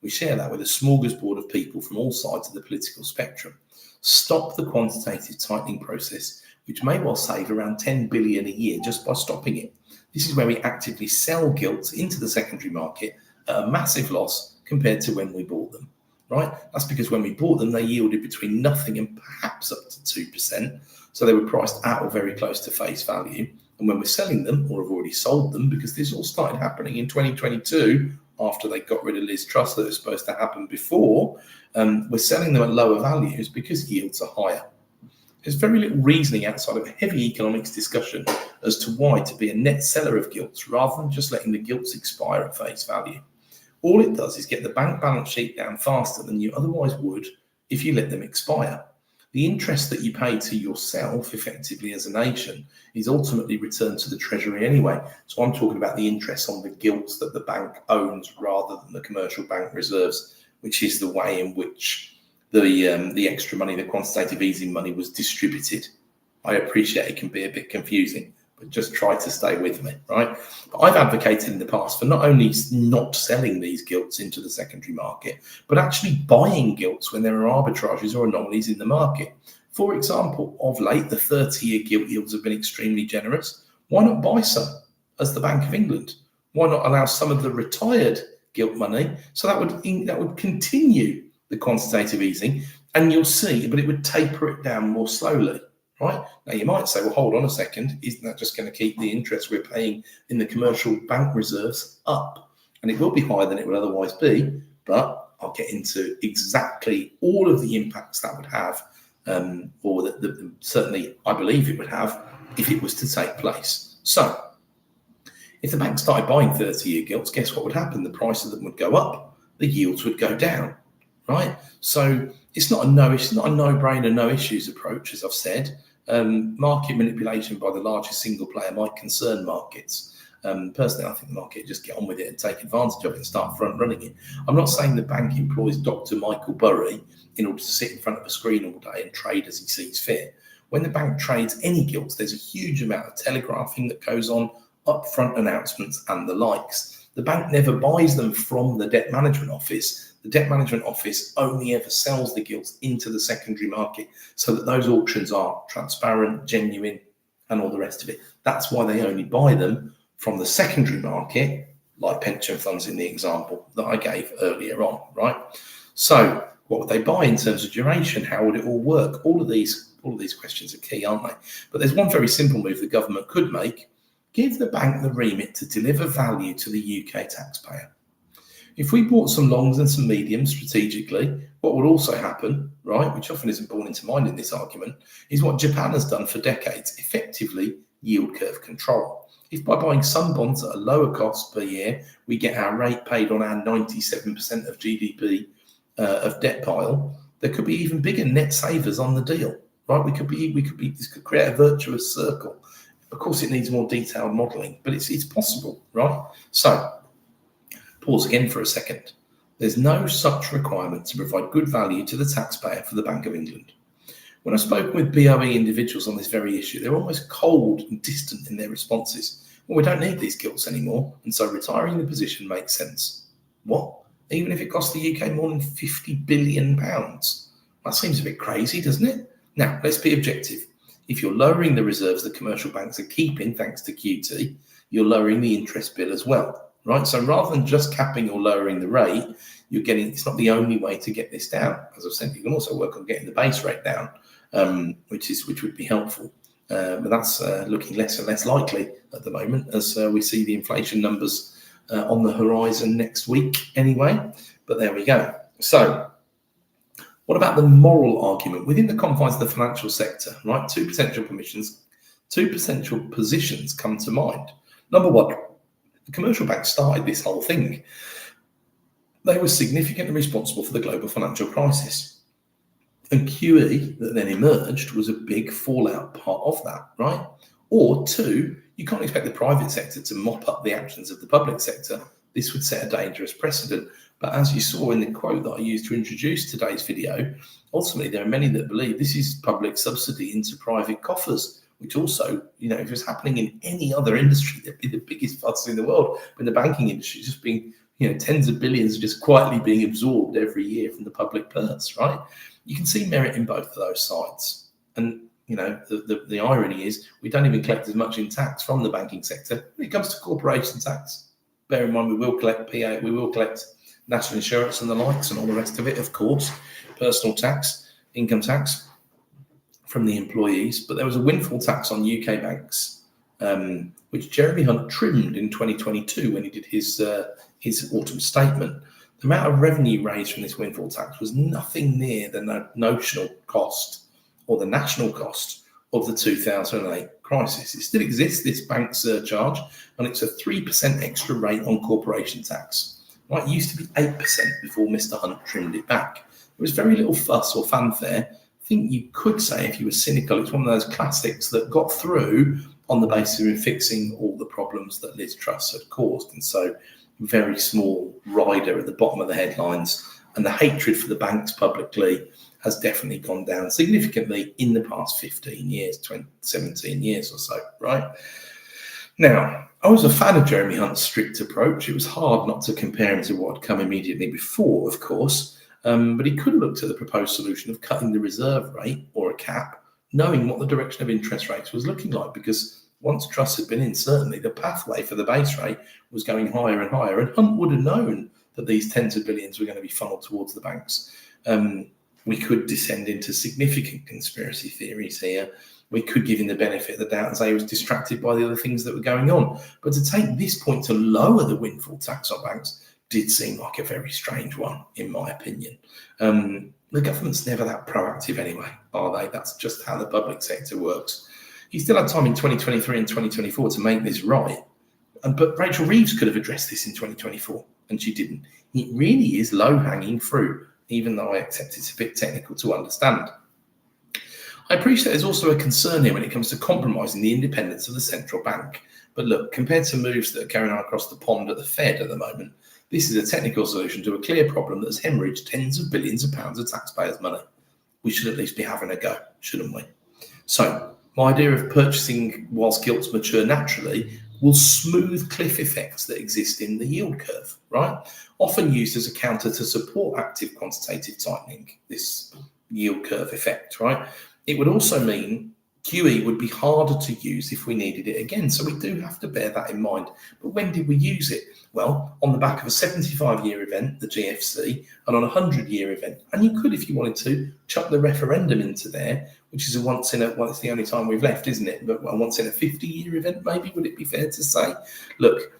We share that with a smorgasbord of people from all sides of the political spectrum. Stop the quantitative tightening process, which may well save around 10 billion a year just by stopping it. This is where we actively sell gilts into the secondary market at a massive loss compared to when we bought them, right? That's because when we bought them, they yielded between nothing and perhaps up to 2%. So they were priced at or very close to face value. And when we're selling them, or have already sold them, because this all started happening in 2022, after they got rid of Liz Truss, that was supposed to happen before, we're selling them at lower values because yields are higher. There's very little reasoning outside of a heavy economics discussion as to why to be a net seller of gilts rather than just letting the gilts expire at face value. All it does is get the bank balance sheet down faster than you otherwise would if you let them expire. The interest that you pay to yourself, effectively as a nation, is ultimately returned to the Treasury anyway. So I'm talking about the interest on the gilts that the bank owns rather than the commercial bank reserves, which is the way in which the extra money, the quantitative easing money, was distributed. I appreciate it can be a bit confusing, but just try to stay with me, right? But I've advocated in the past for not only not selling these gilts into the secondary market, but actually buying gilts when there are arbitrages or anomalies in the market. For example, of late, the 30-year gilt yields have been extremely generous. Why not buy some as the Bank of England? Why not allow some of the retired gilt money? So that would continue the quantitative easing, and you'll see, but it would taper it down more slowly. Right? Now, you might say, well, hold on a second. Isn't that just going to keep the interest we're paying in the commercial bank reserves up? And it will be higher than it would otherwise be, but I'll get into exactly all of the impacts that would have, or that certainly I believe it would have if it was to take place. So, if the bank started buying 30-year gilts, guess what would happen? The price of them would go up, the yields would go down, right? So, it's not a no-brainer, no issues approach, as I've said. Market manipulation by the largest single player might concern markets. Personally, I think the market just get on with it and take advantage of it and start front running it. I'm not saying the bank employs Dr. Michael Burry in order to sit in front of a screen all day and trade as he sees fit. When the bank trades any gilts, there's a huge amount of telegraphing that goes on, upfront announcements and the likes. The bank never buys them from the debt management office. The debt management office only ever sells the gilts into the secondary market so that those auctions are transparent, genuine, and all the rest of it. That's why they only buy them from the secondary market, like pension funds in the example that I gave earlier on, right? So what would they buy in terms of duration? How would it all work? All of these questions are key, aren't they? But there's one very simple move the government could make. Give the bank the remit to deliver value to the UK taxpayer. If we bought some longs and some mediums strategically, what would also happen, right, which often isn't borne into mind in this argument, is what Japan has done for decades, effectively yield curve control. If by buying some bonds at a lower cost per year, we get our rate paid on our 97% of GDP of debt pile, there could be even bigger net savers on the deal, right? This could create a virtuous circle. Of course, it needs more detailed modelling, but it's possible, right? So, pause again for a second. There's no such requirement to provide good value to the taxpayer for the Bank of England. When I've spoken with BOE individuals on this very issue, they're almost cold and distant in their responses. Well, we don't need these gilts anymore, and so retiring the position makes sense. What? Even if it costs the UK more than £50 billion? That seems a bit crazy, doesn't it? Now, let's be objective. If you're lowering the reserves the commercial banks are keeping thanks to QT, you're lowering the interest bill as well, right? So rather than just capping or lowering the rate, it's not the only way to get this down. As I've said, you can also work on getting the base rate down, which would be helpful. But that's looking less and less likely at the moment as we see the inflation numbers on the horizon next week anyway. But there we go. So what about the moral argument within the confines of the financial sector, right? Two potential positions come to mind. Number one, the commercial banks started this whole thing. They were significantly responsible for the global financial crisis. And QE that then emerged was a big fallout part of that, right? Or two, you can't expect the private sector to mop up the actions of the public sector. This would set a dangerous precedent. But as you saw in the quote that I used to introduce today's video, ultimately there are many that believe this is public subsidy into private coffers, which also, if it was happening in any other industry, there'd be the biggest fuss in the world. But in the banking industry, just being, tens of billions just quietly being absorbed every year from the public purse, right? You can see merit in both of those sides. And, the irony is we don't even collect as much in tax from the banking sector when it comes to corporation tax. Bear in mind, we will collect PA, we will collect national insurance and the likes and all the rest of it, of course, personal tax, income tax from the employees. But there was a windfall tax on UK banks, which Jeremy Hunt trimmed in 2022 when he did his autumn statement. The amount of revenue raised from this windfall tax was nothing near the notional cost or the national cost of the 2008 crisis. It still exists, this bank surcharge, and it's a 3% extra rate on corporation tax. Right, it used to be 8% before Mr. Hunt trimmed it back. There was very little fuss or fanfare. I think you could say, if you were cynical, it's one of those classics that got through on the basis of fixing all the problems that Liz Truss had caused. And so very small rider at the bottom of the headlines, and the hatred for the banks publicly has definitely gone down significantly in the past 15 years, 17 years or so, right? Now, I was a fan of Jeremy Hunt's strict approach. It was hard not to compare him to what had come immediately before, of course, but he could have looked at the proposed solution of cutting the reserve rate or a cap, knowing what the direction of interest rates was looking like, because once Truss had been in, certainly the pathway for the base rate was going higher and higher, and Hunt would have known that these tens of billions were going to be funneled towards the banks. We could descend into significant conspiracy theories here. We could give him the benefit of the doubt and say he was distracted by the other things that were going on. But to take this point to lower the windfall tax on banks did seem like a very strange one, in my opinion. The government's never that proactive anyway, are they? That's just how the public sector works. He still had time in 2023 and 2024 to make this right. But Rachel Reeves could have addressed this in 2024, and she didn't. It really is low-hanging fruit, even though I accept it's a bit technical to understand. I appreciate there's also a concern here when it comes to compromising the independence of the central bank. But look, compared to moves that are carrying on across the pond at the Fed at the moment, this is a technical solution to a clear problem that has hemorrhaged tens of billions of pounds of taxpayers' money. We should at least be having a go, shouldn't we? So, my idea of purchasing whilst gilts mature naturally will smooth cliff effects that exist in the yield curve, right? Often used as a counter to support active quantitative tightening, this yield curve effect, right? It would also mean QE would be harder to use if we needed it again. So we do have to bear that in mind. But when did we use it? Well, on the back of a 75-year event, the GFC, and on a 100-year event. And you could, if you wanted to, chuck the referendum into there, which is well, it's the only time we've left, isn't it? But a once in a 50-year event, maybe, would it be fair to say? Look,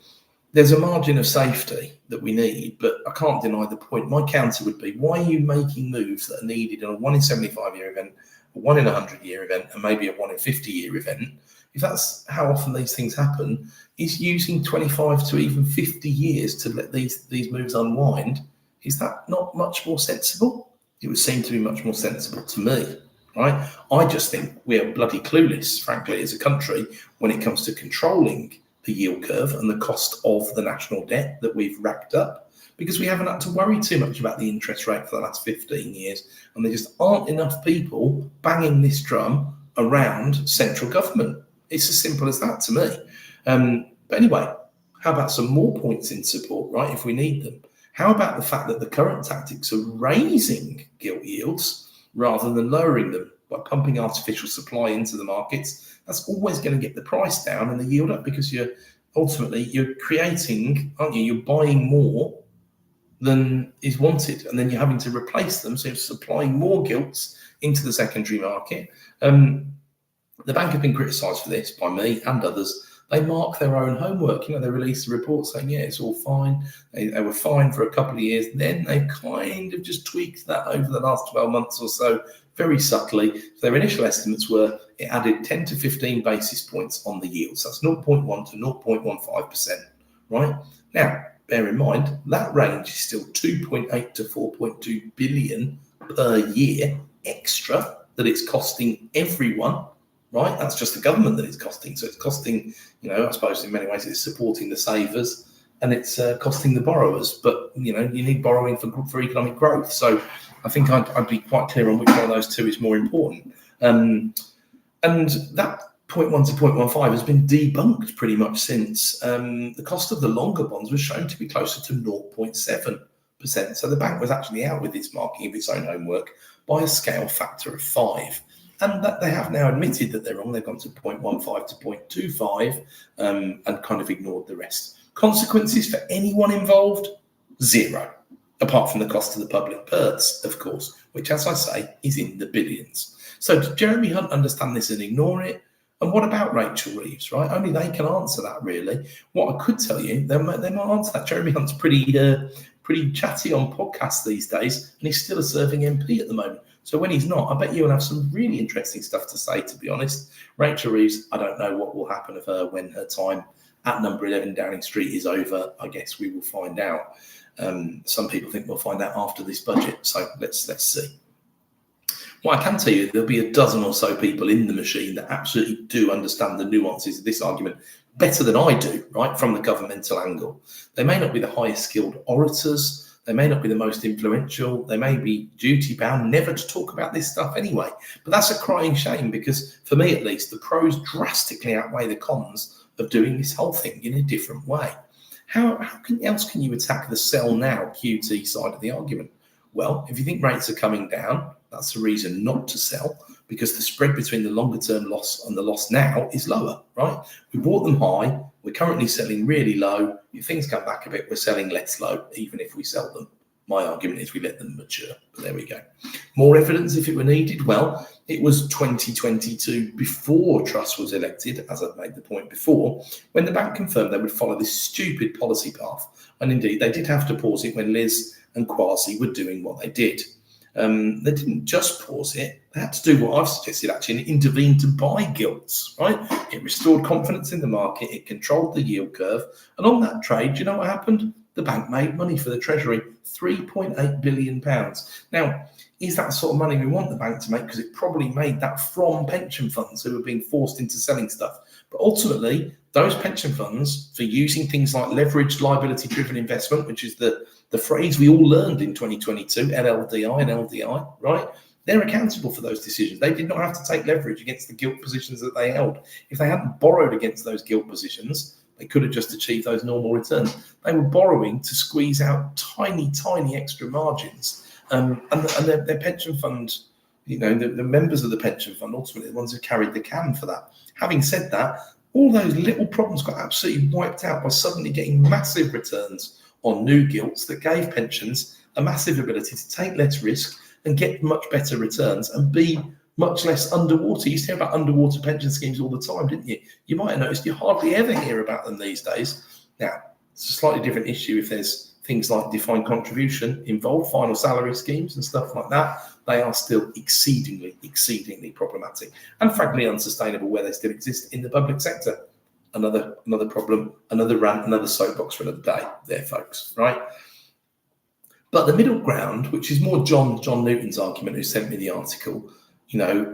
there's a margin of safety that we need, but I can't deny the point. My counter would be, why are you making moves that are needed in a 1 in 75-year event a 1 in 100-year event and maybe a 1 in 50-year event, if that's how often these things happen, is using 25 to even 50 years to let these moves unwind, is that not much more sensible? It would seem to be much more sensible to me, right? I just think we are bloody clueless, frankly, as a country, when it comes to controlling the yield curve and the cost of the national debt that we've racked up, because we haven't had to worry too much about the interest rate for the last 15 years. And there just aren't enough people banging this drum around central government. It's as simple as that to me. But anyway, how about some more points in support, right, if we need them? How about the fact that the current tactics are raising gilt yields rather than lowering them by pumping artificial supply into the markets? That's always going to get the price down and the yield up, because you're creating, aren't you? You're buying more than is wanted, and then you're having to replace them, so you're supplying more gilts into the secondary market. The bank have been criticised for this by me and others. They mark their own homework. They released a report saying, yeah, it's all fine. They were fine for a couple of years. Then they kind of just tweaked that over the last 12 months or so, very subtly. Their initial estimates were it added 10 to 15 basis points on the yields. That's 0.1 to 0.15%, right? Now, bear in mind, that range is still 2.8 to 4.2 billion per year extra that it's costing everyone. Right, that's just the government that it's costing. So it's costing, I suppose in many ways it's supporting the savers and it's costing the borrowers. But you need borrowing for economic growth. So I think I'd be quite clear on which one of those two is more important. And that 0.1 to 0.15 has been debunked pretty much since. The cost of the longer bonds was shown to be closer to 0.7%. So the bank was actually out with its marking of its own homework by a scale factor of 5. And that they have now admitted that they're wrong. They've gone to 0.15 to 0.25 and kind of ignored the rest. Consequences for anyone involved? Zero, apart from the cost to the public purse, of course, which, as I say, is in the billions. So did Jeremy Hunt understand this and ignore it? And what about Rachel Reeves, right? Only they can answer that, really. What I could tell you, they might answer that. Jeremy Hunt's pretty chatty on podcasts these days, and he's still a serving MP at the moment. So when he's not, I bet you'll have some really interesting stuff to say, to be honest. Rachel Reeves, I don't know what will happen of her when her time at number 11 Downing Street is over. I guess we will find out. Some people think we'll find out after this budget. So let's see. What I can tell you, there'll be a dozen or so people in the machine that absolutely do understand the nuances of this argument better than I do, right, from the governmental angle. They may not be the highest skilled orators. They may not be the most influential. They may be duty-bound never to talk about this stuff anyway. But that's a crying shame, because for me at least, the pros drastically outweigh the cons of doing this whole thing in a different way. How else can you attack the sell now QT side of the argument? Well, if you think rates are coming down, that's a reason not to sell, because the spread between the longer term loss and the loss now is lower, right? We bought them high. We're currently selling really low. If things come back a bit, we're selling less low, even if we sell them. My argument is we let them mature. But there we go. More evidence if it were needed. Well, it was 2022 before Truss was elected, as I've made the point before, when the bank confirmed they would follow this stupid policy path. And indeed, they did have to pause it when Liz and Kwasi were doing what they did. They didn't just pause it. They had to do what I've suggested, actually, and intervene to buy gilts, right? It restored confidence in the market. It controlled the yield curve. And on that trade, do you know what happened? The bank made money for the Treasury, £3.8 billion. Now, is that the sort of money we want the bank to make? Because it probably made that from pension funds who were being forced into selling stuff. But ultimately, those pension funds, for using things like leveraged liability-driven investment, which is the phrase we all learned in 2022, LLDI and LDI, right? They're accountable for those decisions. They did not have to take leverage against the gilt positions that they held. If they hadn't borrowed against those gilt positions, they could have just achieved those normal returns. They were borrowing to squeeze out tiny, tiny extra margins. And their pension fund, the members of the pension fund, ultimately the ones who carried the can for that. Having said that, all those little problems got absolutely wiped out by suddenly getting massive returns on new gilts that gave pensions a massive ability to take less risk and get much better returns and be much less underwater. You used to hear about underwater pension schemes all the time, didn't you? You might have noticed you hardly ever hear about them these days. Now, it's a slightly different issue if there's things like defined contribution involved, final salary schemes and stuff like that. they are still exceedingly problematic and frankly unsustainable where they still exist in the public sector. Another problem, another rant, another soapbox for another day there, folks, right? But the middle ground, which is more John Newton's argument, who sent me the article,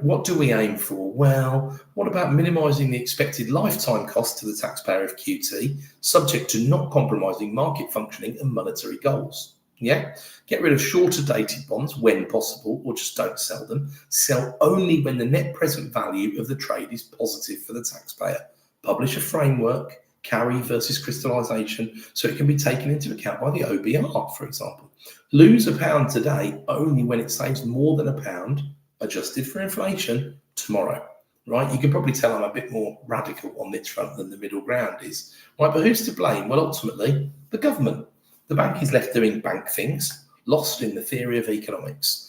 what do we aim for? Well, what about minimising the expected lifetime cost to the taxpayer of QT, subject to not compromising market functioning and monetary goals? Yeah, get rid of shorter dated bonds when possible, or just don't sell them. Sell only when the net present value of the trade is positive for the taxpayer. Publish a framework, carry versus crystallisation, so it can be taken into account by the OBR, for example. Lose £1 today only when it saves more than £1, adjusted for inflation, tomorrow. Right? You can probably tell I'm a bit more radical on this front than the middle ground is. Right, but who's to blame? Well, ultimately, the government. The bank is left doing bank things, lost in the theory of economics.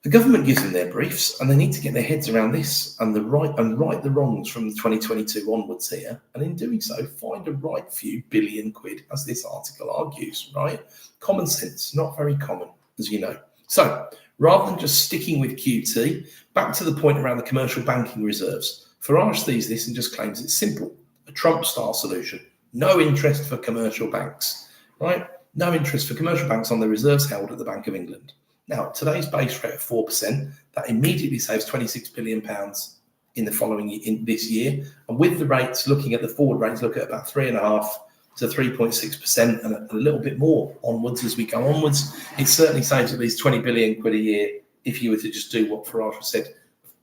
The government gives them their briefs, and they need to get their heads around this and right the wrongs from 2022 onwards here, and in doing so, find a right few billion quid, as this article argues, right? Common sense, not very common, as you know. So, rather than just sticking with QT, back to the point around the commercial banking reserves. Farage sees this and just claims it's simple, a Trump-style solution. No interest for commercial banks, right? No interest for commercial banks on the reserves held at the Bank of England. Now, today's base rate of 4%, that immediately saves £26 billion in this year. And with the rates, looking at the forward rates, look at about 3.5% to 3.6% and a little bit more onwards as we go onwards. It certainly saves at least 20 billion quid a year if you were to just do what Farage said,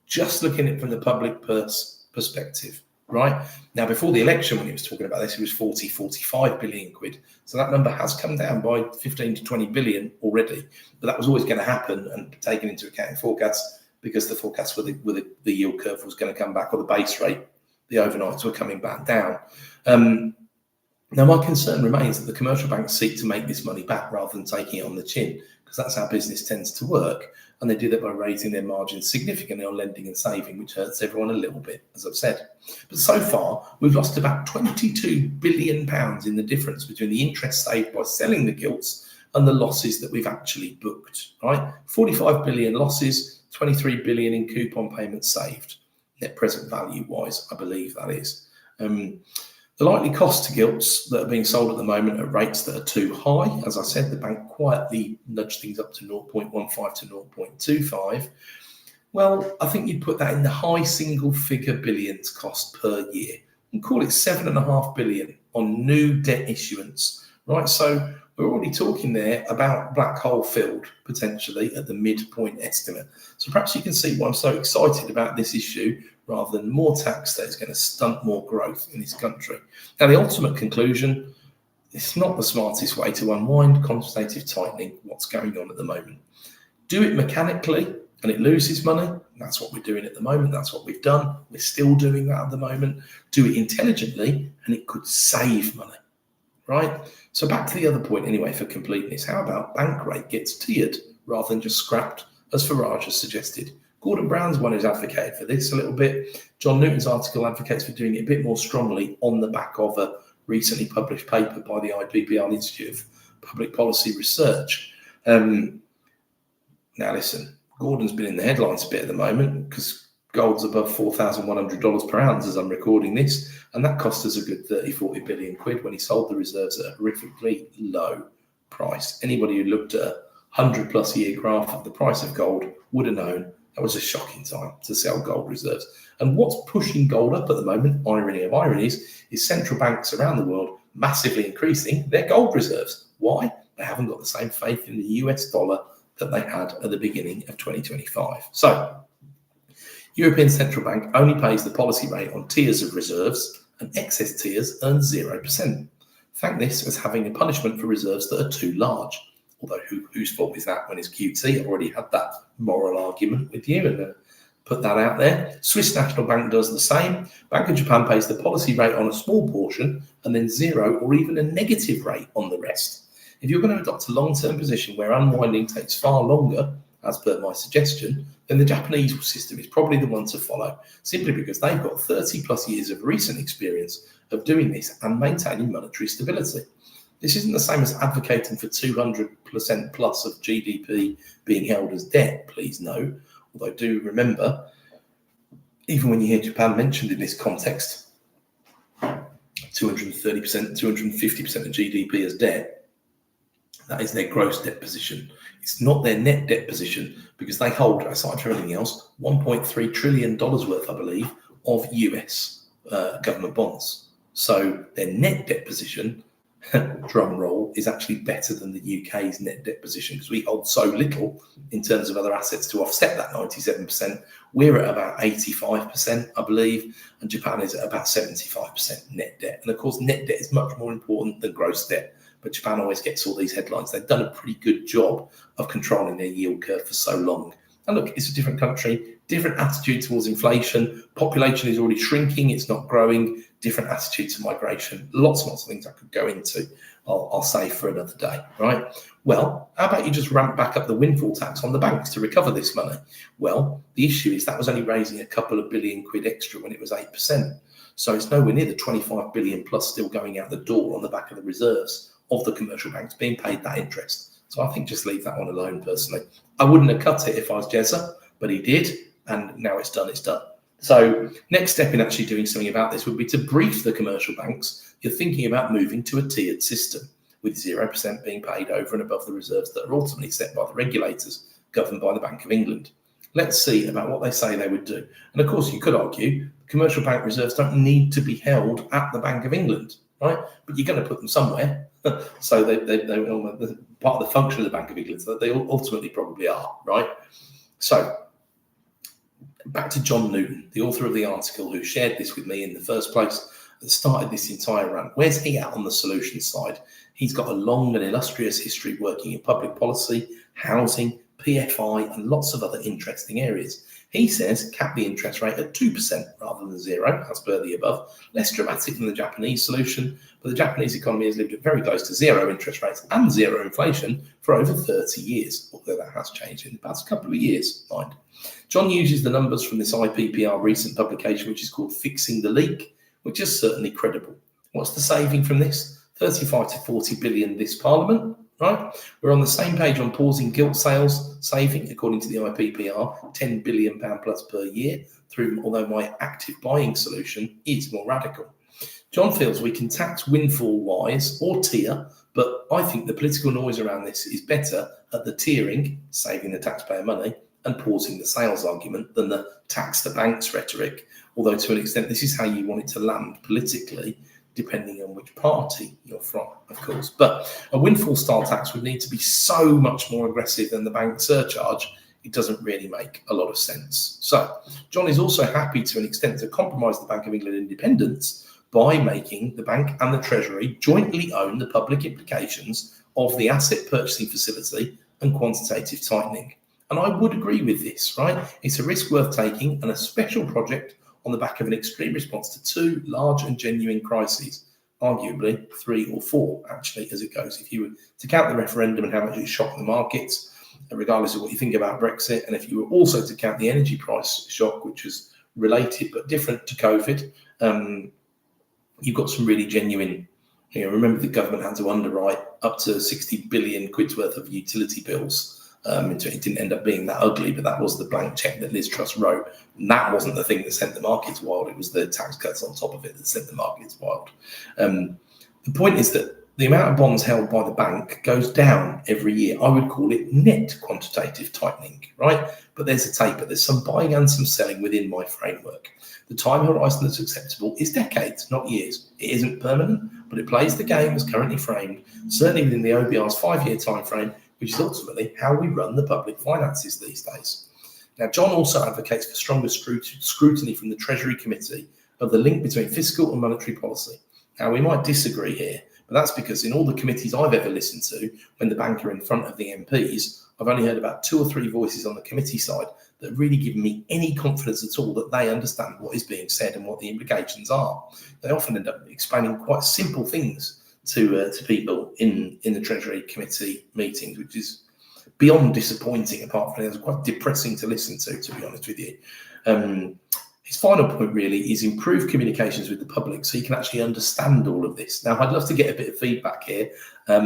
just looking at it from the public purse perspective. Right now, before the election, when he was talking about this, it was 45 billion quid. So that number has come down by 15 to 20 billion already. But that was always going to happen and taken into account in forecasts, because the forecasts were the yield curve was going to come back, or the base rate, the overnights were coming back down. Now, my concern remains that the commercial banks seek to make this money back rather than taking it on the chin, because that's how business tends to work. And they do that by raising their margins significantly on lending and saving, which hurts everyone a little bit, as I've said. But so far, we've lost about £22 billion in the difference between the interest saved by selling the gilts and the losses that we've actually booked, right? 45 billion losses, 23 billion in coupon payments saved, net present value-wise, I believe that is. The likely cost to gilts that are being sold at the moment at rates that are too high. As I said, the bank quietly nudged things up to 0.15 to 0.25. Well, I think you'd put that in the high single-figure billions cost per year and call it 7.5 billion on new debt issuance, right? So we're already talking there about black hole filled potentially at the midpoint estimate. So perhaps you can see why I'm so excited about this issue, rather than more tax that is going to stunt more growth in this country. Now, the ultimate conclusion, it's not the smartest way to unwind quantitative tightening, what's going on at the moment. Do it mechanically and it loses money. That's what we're doing at the moment. That's what we've done. We're still doing that at the moment. Do it intelligently and it could save money, right? So back to the other point anyway, for completeness, how about bank rate gets tiered rather than just scrapped, as Farage has suggested? Gordon Brown's one who's advocated for this a little bit. John Newton's article advocates for doing it a bit more strongly on the back of a recently published paper by the IPPR Institute of Public Policy Research. Now, listen, Gordon's been in the headlines a bit at the moment because gold's above $4,100 per ounce as I'm recording this, and that cost us a good 30-40 billion quid when he sold the reserves at a horrifically low price. Anybody who looked at a 100-plus year graph of the price of gold would have known that was a shocking time to sell gold reserves. And what's pushing gold up at the moment, irony of ironies, is central banks around the world massively increasing their gold reserves. Why? They haven't got the same faith in the US dollar that they had at the beginning of 2025. So, European Central Bank only pays the policy rate on tiers of reserves, and excess tiers earn 0%. Thank this as having a punishment for reserves that are too large. Although whose fault is that when it's QT? I've already had that moral argument with you and put that out there. Swiss National Bank does the same. Bank of Japan pays the policy rate on a small portion and then zero or even a negative rate on the rest. If you're going to adopt a long-term position where unwinding takes far longer, as per my suggestion, then the Japanese system is probably the one to follow, simply because they've got 30 plus years of recent experience of doing this and maintaining monetary stability. This isn't the same as advocating for 200% plus of GDP being held as debt, please note. Although do remember, even when you hear Japan mentioned in this context, 230%, 250% of GDP as debt, that is their gross debt position. It's not their net debt position, because they hold, aside from everything else, $1.3 trillion worth, I believe, of US government bonds. So their net debt position, drum roll, is actually better than the UK's net debt position, because we hold so little in terms of other assets to offset that 97%. We're at about 85%, I believe, and Japan is at about 75% net debt. And of course, net debt is much more important than gross debt, but Japan always gets all these headlines. They've done a pretty good job of controlling their yield curve for so long. And look, it's a different country, different attitude towards inflation. Population is already shrinking, it's not growing. Different attitude to migration. Lots and lots of things I could go into. I'll save for another day, right? Well, how about you just ramp back up the windfall tax on the banks to recover this money? Well, the issue is that was only raising a couple of billion quid extra when it was 8%. So it's nowhere near the 25 billion plus still going out the door on the back of the reserves of the commercial banks being paid that interest. So I think just leave that one alone, personally. I wouldn't have cut it if I was Jezza, but he did, and now it's done, it's done. So next step in actually doing something about this would be to brief the commercial banks you're thinking about moving to a tiered system, with 0% being paid over and above the reserves that are ultimately set by the regulators, governed by the Bank of England. Let's see about what they say they would do. And of course, you could argue commercial bank reserves don't need to be held at the Bank of England, right? But you're going to put them somewhere. So they're part of the function of the Bank of England, so they ultimately probably are, right? So back to John Newton, the author of the article, who shared this with me in the first place and started this entire rant. Where's he at on the solution side? He's got a long and illustrious history working in public policy, housing, PFI, and lots of other interesting areas. He says cap the interest rate at 2% rather than 0, as per the above. Less dramatic than the Japanese solution, but the Japanese economy has lived at very close to 0 interest rates and 0 inflation for over 30 years, although that has changed in the past couple of years, mind. John uses the numbers from this IPPR recent publication, which is called Fixing the Leak, which is certainly credible. What's the saving from this? 35 to 40 billion this Parliament, right? We're on the same page on pausing gilt sales saving, according to the IPPR, £10 billion plus per year, although my active buying solution is more radical. John feels we can tax windfall-wise or tier, but I think the political noise around this is better at the tiering, saving the taxpayer money, and pausing the sales argument than the tax the banks rhetoric, although to an extent this is how you want it to land politically, depending on which party you're from, of course. But a windfall-style tax would need to be so much more aggressive than the bank surcharge, it doesn't really make a lot of sense. So John is also happy to an extent to compromise the Bank of England independence by making the bank and the Treasury jointly own the public implications of the asset purchasing facility and quantitative tightening. And I would agree with this, right? It's a risk worth taking and a special project on the back of an extreme response to 2 large and genuine crises, arguably 3 or 4, actually, as it goes. If you were to count the referendum and how much it shocked the markets, regardless of what you think about Brexit, and if you were also to count the energy price shock, which was related but different to COVID, you've got some really genuine, remember the government had to underwrite up to 60 billion quid's worth of utility bills. It didn't end up being that ugly, but that was the blank check that Liz Truss wrote. And that wasn't the thing that sent the markets wild. It was the tax cuts on top of it that sent the markets wild. The point is that the amount of bonds held by the bank goes down every year. I would call it net quantitative tightening, right? But there's a taper. There's some buying and some selling within my framework. The time horizon that's acceptable is decades, not years. It isn't permanent, but it plays the game as currently framed, certainly within the OBR's 5-year time frame, which is ultimately how we run the public finances these days. Now, John also advocates for stronger scrutiny from the Treasury Committee of the link between fiscal and monetary policy. Now, we might disagree here, but that's because in all the committees I've ever listened to, when the bank are in front of the MPs, I've only heard about 2 or 3 voices on the committee side that have really given me any confidence at all that they understand what is being said and what the implications are. They often end up explaining quite simple things to people in the Treasury Committee meetings, which is beyond disappointing, apart from it's quite depressing to listen to be honest with you. His final point really is improve communications with the public so you can actually understand all of this. Now, I'd love to get a bit of feedback here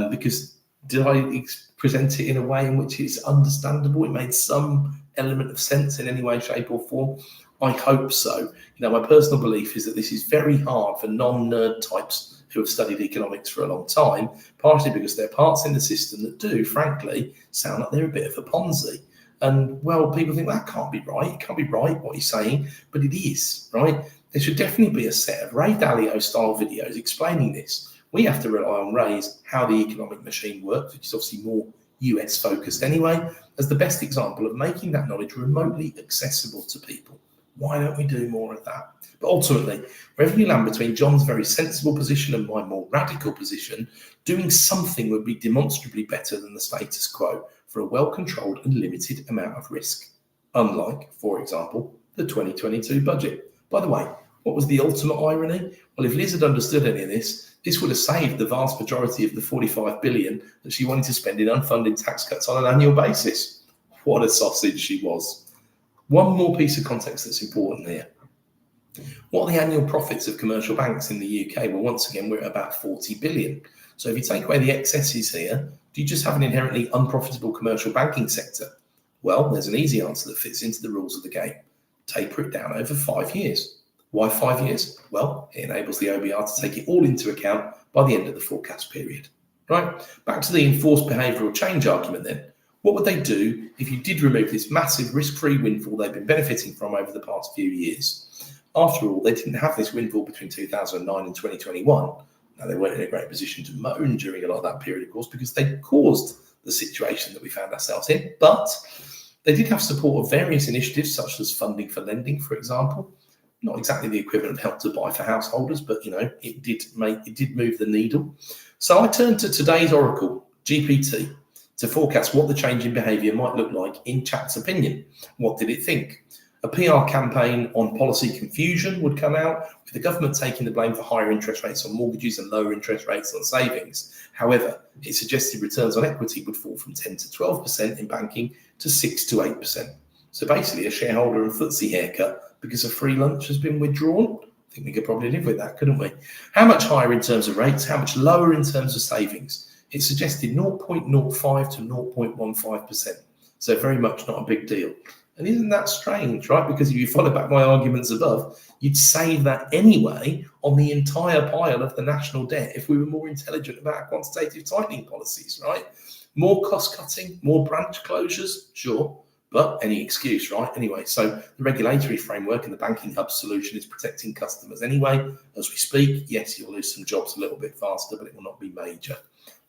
because did I present it in a way in which it's understandable? It made some element of sense in any way, shape or form? I hope so. My personal belief is that this is very hard for non-nerd types who have studied economics for a long time, partly because there are parts in the system that do, frankly, sound like they're a bit of a Ponzi. And, well, people think that can't be right. It can't be right what he's saying, but it is, right? There should definitely be a set of Ray Dalio-style videos explaining this. We have to rely on Ray's How the Economic Machine Works, which is obviously more US-focused anyway, as the best example of making that knowledge remotely accessible to people. Why don't we do more of that? But ultimately, wherever you land between John's very sensible position and my more radical position, doing something would be demonstrably better than the status quo for a well-controlled and limited amount of risk. Unlike, for example, the 2022 budget. By the way, what was the ultimate irony? Well, if Liz had understood any of this, this would have saved the vast majority of the $45 billion that she wanted to spend in unfunded tax cuts on an annual basis. What a sausage she was. One more piece of context that's important here. What are the annual profits of commercial banks in the UK? Well, once again, we're at about 40 billion. So if you take away the excesses here, do you just have an inherently unprofitable commercial banking sector? Well, there's an easy answer that fits into the rules of the game. Taper it down over 5 years. Why 5 years? Well, it enables the OBR to take it all into account by the end of the forecast period. Right? Back to the enforced behavioural change argument then. What would they do if you did remove this massive risk-free windfall they've been benefiting from over the past few years? After all, they didn't have this windfall between 2009 and 2021. Now, they weren't in a great position to moan during a lot of that period, of course, because they caused the situation that we found ourselves in. But they did have support of various initiatives, such as funding for lending, for example. Not exactly the equivalent of Help to Buy for householders, but, it did move the needle. So I turned to today's oracle, GPT, to forecast what the change in behaviour might look like in chat's opinion. What did it think? A PR campaign on policy confusion would come out, with the government taking the blame for higher interest rates on mortgages and lower interest rates on savings. However, it suggested returns on equity would fall from 10 to 12% in banking to 6 to 8%. So basically a shareholder and footsie haircut because a free lunch has been withdrawn. I think we could probably live with that, couldn't we? How much higher in terms of rates? How much lower in terms of savings? It suggested 0.05 to 0.15%. So very much not a big deal. And isn't that strange, right? Because if you follow back my arguments above, you'd save that anyway on the entire pile of the national debt if we were more intelligent about our quantitative tightening policies, right? More cost cutting, more branch closures, sure, but any excuse, right? Anyway, so the regulatory framework and the banking hub solution is protecting customers anyway. As we speak, yes, you'll lose some jobs a little bit faster, but it will not be major.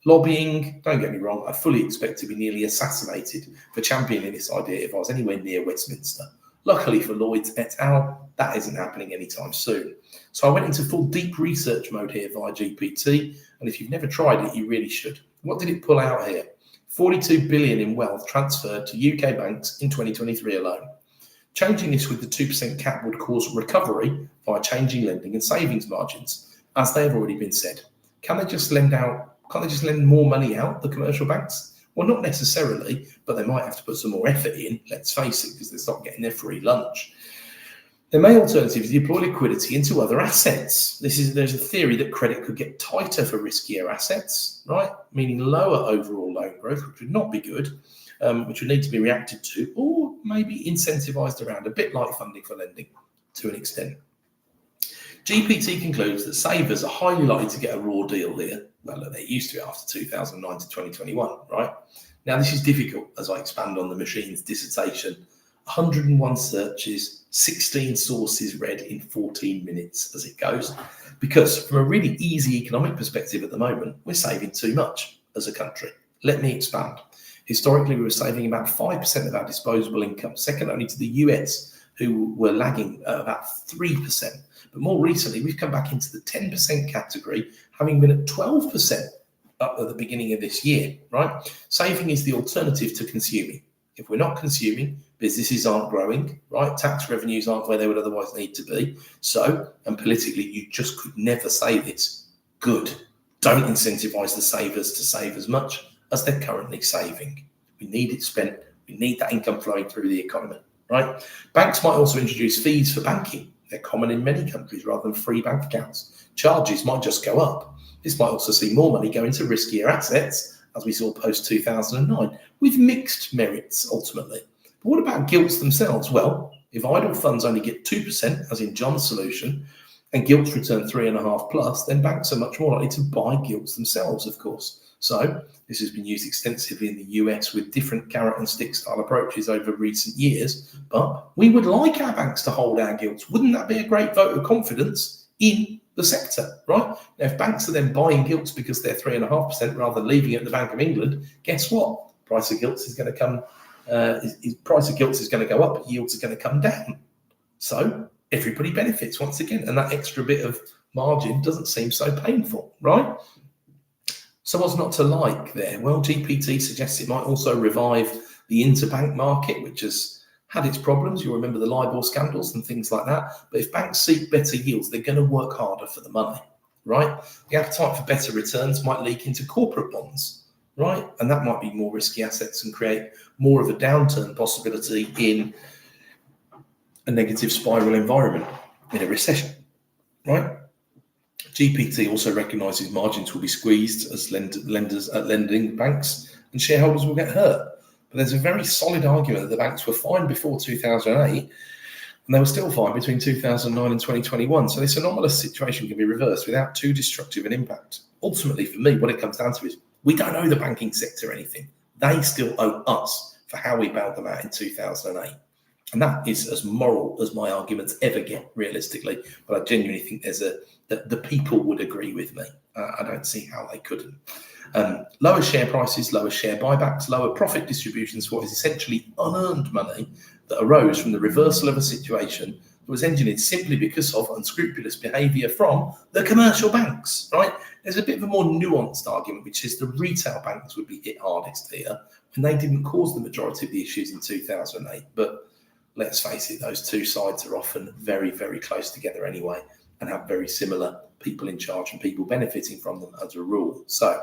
Lobbying, don't get me wrong, I fully expect to be nearly assassinated for championing this idea if I was anywhere near Westminster. Luckily for Lloyds et al., that isn't happening anytime soon. So I went into full deep research mode here via GPT, and if you've never tried it, you really should. What did it pull out here? 42 billion in wealth transferred to UK banks in 2023 alone. Changing this with the 2% cap would cause recovery via changing lending and savings margins, as they have already been said. Can't they just lend more money out, the commercial banks? Well, not necessarily, but they might have to put some more effort in, let's face it, because they start getting their free lunch. There may alternatively deploy liquidity into other assets. There's a theory that credit could get tighter for riskier assets, right? Meaning lower overall loan growth, which would not be good, which would need to be reacted to, or maybe incentivized around, a bit like funding for lending to an extent. GPT concludes that savers are highly likely to get a raw deal here. Well, they used to after 2009 to 2021, right? Now, this is difficult as I expand on the machine's dissertation. 101 searches, 16 sources read in 14 minutes as it goes. Because from a really easy economic perspective at the moment, we're saving too much as a country. Let me expand. Historically, we were saving about 5% of our disposable income, second only to the US, who were lagging at about 3%. But more recently, we've come back into the 10% category, having been at 12% up at the beginning of this year, right? Saving is the alternative to consuming. If we're not consuming, businesses aren't growing, right? Tax revenues aren't where they would otherwise need to be. So, and politically, you just could never say this. Good. Don't incentivize the savers to save as much as they're currently saving. We need it spent. We need that income flowing through the economy. right? Banks might also introduce fees for banking. They're common in many countries rather than free bank accounts. Charges might just go up. This might also see more money go into riskier assets, as we saw post-2009, with mixed merits ultimately. But what about gilts themselves? Well, if idle funds only get 2%, as in John's solution, and gilts return 3.5 plus, then banks are much more likely to buy gilts themselves, of course. So this has been used extensively in the US with different carrot and stick style approaches over recent years. But we would like our banks to hold our gilts. Wouldn't that be a great vote of confidence in the sector, right? Now, if banks are then buying gilts because they're 3.5% rather than leaving it at the Bank of England, guess what? Price of gilts is going to come. Price of gilts is going to go up, yields are going to come down. So everybody benefits once again, and that extra bit of margin doesn't seem so painful, right? So what's not to like there? Well, GPT suggests it might also revive the interbank market, which has had its problems. You'll remember the LIBOR scandals and things like that. But if banks seek better yields, they're going to work harder for the money, right? The appetite for better returns might leak into corporate bonds, right? And that might be more risky assets and create more of a downturn possibility in a negative spiral environment in a recession, right? GPT also recognises margins will be squeezed as lenders at lending banks and shareholders will get hurt. But there's a very solid argument that the banks were fine before 2008 and they were still fine between 2009 and 2021. So this anomalous situation can be reversed without too destructive an impact. Ultimately, for me, what it comes down to is we don't owe the banking sector anything. They still owe us for how we bailed them out in 2008. And that is as moral as my arguments ever get, realistically. But I genuinely think that the people would agree with me. I don't see how they couldn't. Lower share prices, lower share buybacks, lower profit distributions for what is essentially unearned money that arose from the reversal of a situation that was engineered simply because of unscrupulous behaviour from the commercial banks, right? There's a bit of a more nuanced argument, which is the retail banks would be hit hardest here, and they didn't cause the majority of the issues in 2008. But let's face it, those two sides are often very, very close together anyway and have very similar people in charge and people benefiting from them as a rule. So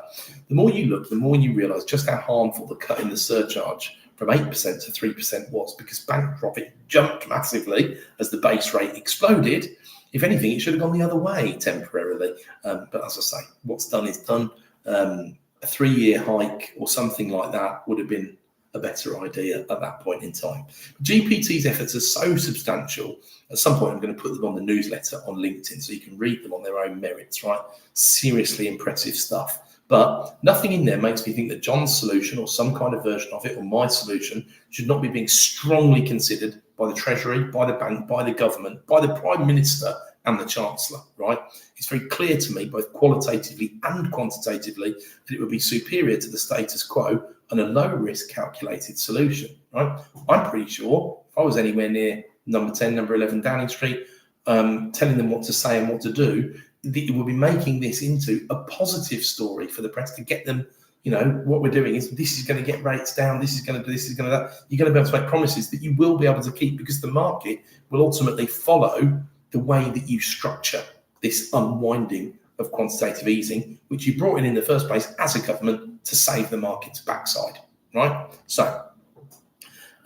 the more you look, the more you realise just how harmful the cut in the surcharge from 8% to 3% was, because bank profit jumped massively as the base rate exploded. If anything, it should have gone the other way temporarily. But as I say, what's done is done. A 3-year hike or something like that would have been a better idea at that point in time. GPT's efforts are so substantial. At some point, I'm going to put them on the newsletter on LinkedIn so you can read them on their own merits, right? Seriously impressive stuff. But nothing in there makes me think that John's solution or some kind of version of it or my solution should not be being strongly considered by the Treasury, by the bank, by the government, by the Prime Minister and the Chancellor, right? It's very clear to me, both qualitatively and quantitatively, that it would be superior to the status quo and a low-risk calculated solution, right? I'm pretty sure if I was anywhere near number 10, number 11 Downing Street, telling them what to say and what to do, it would be making this into a positive story for the press to get them, you know, what we're doing is this is going to get rates down, this is going to do this, is going to that. You're going to be able to make promises that you will be able to keep because the market will ultimately follow the way that you structure this unwinding of quantitative easing, which you brought in the first place as a government to save the market's backside, right? So,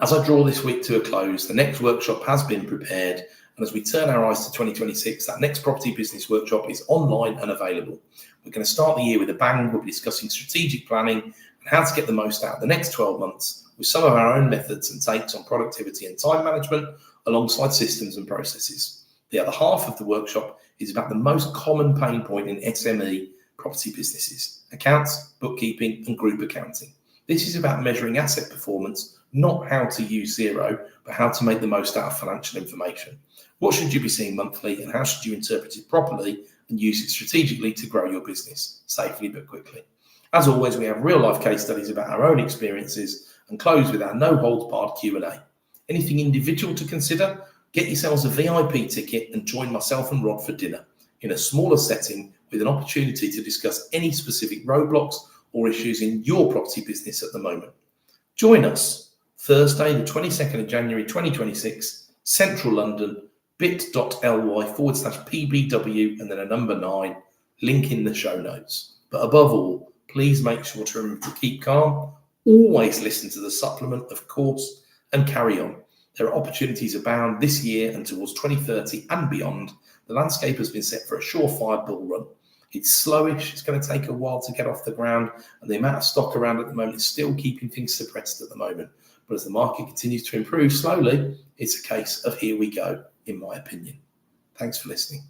as I draw this week to a close, the next workshop has been prepared, and as we turn our eyes to 2026, that next property business workshop is online and available. We're going to start the year with a bang. We'll be discussing strategic planning and how to get the most out of the next 12 months with some of our own methods and takes on productivity and time management alongside systems and processes. The other half of the workshop is about the most common pain point in SME property businesses: accounts, bookkeeping, and group accounting. This is about measuring asset performance, not how to use zero, but how to make the most out of financial information. What should you be seeing monthly, and how should you interpret it properly and use it strategically to grow your business safely but quickly? As always, we have real-life case studies about our own experiences and close with our no-holds-barred Q&A. Anything individual to consider? Get yourselves a VIP ticket and join myself and Rod for dinner in a smaller setting with an opportunity to discuss any specific roadblocks or issues in your property business at the moment. Join us Thursday, the 22nd of January 2026, Central London, bit.ly/PBW and then a number 9, link in the show notes. But above all, please make sure to remember to keep calm, always listen to the supplement, of course, and carry on. There are opportunities abound this year and towards 2030 and beyond. The landscape has been set for a surefire bull run. It's slowish, it's going to take a while to get off the ground, and the amount of stock around at the moment is still keeping things suppressed at the moment. But as the market continues to improve slowly, it's a case of here we go, in my opinion. Thanks for listening.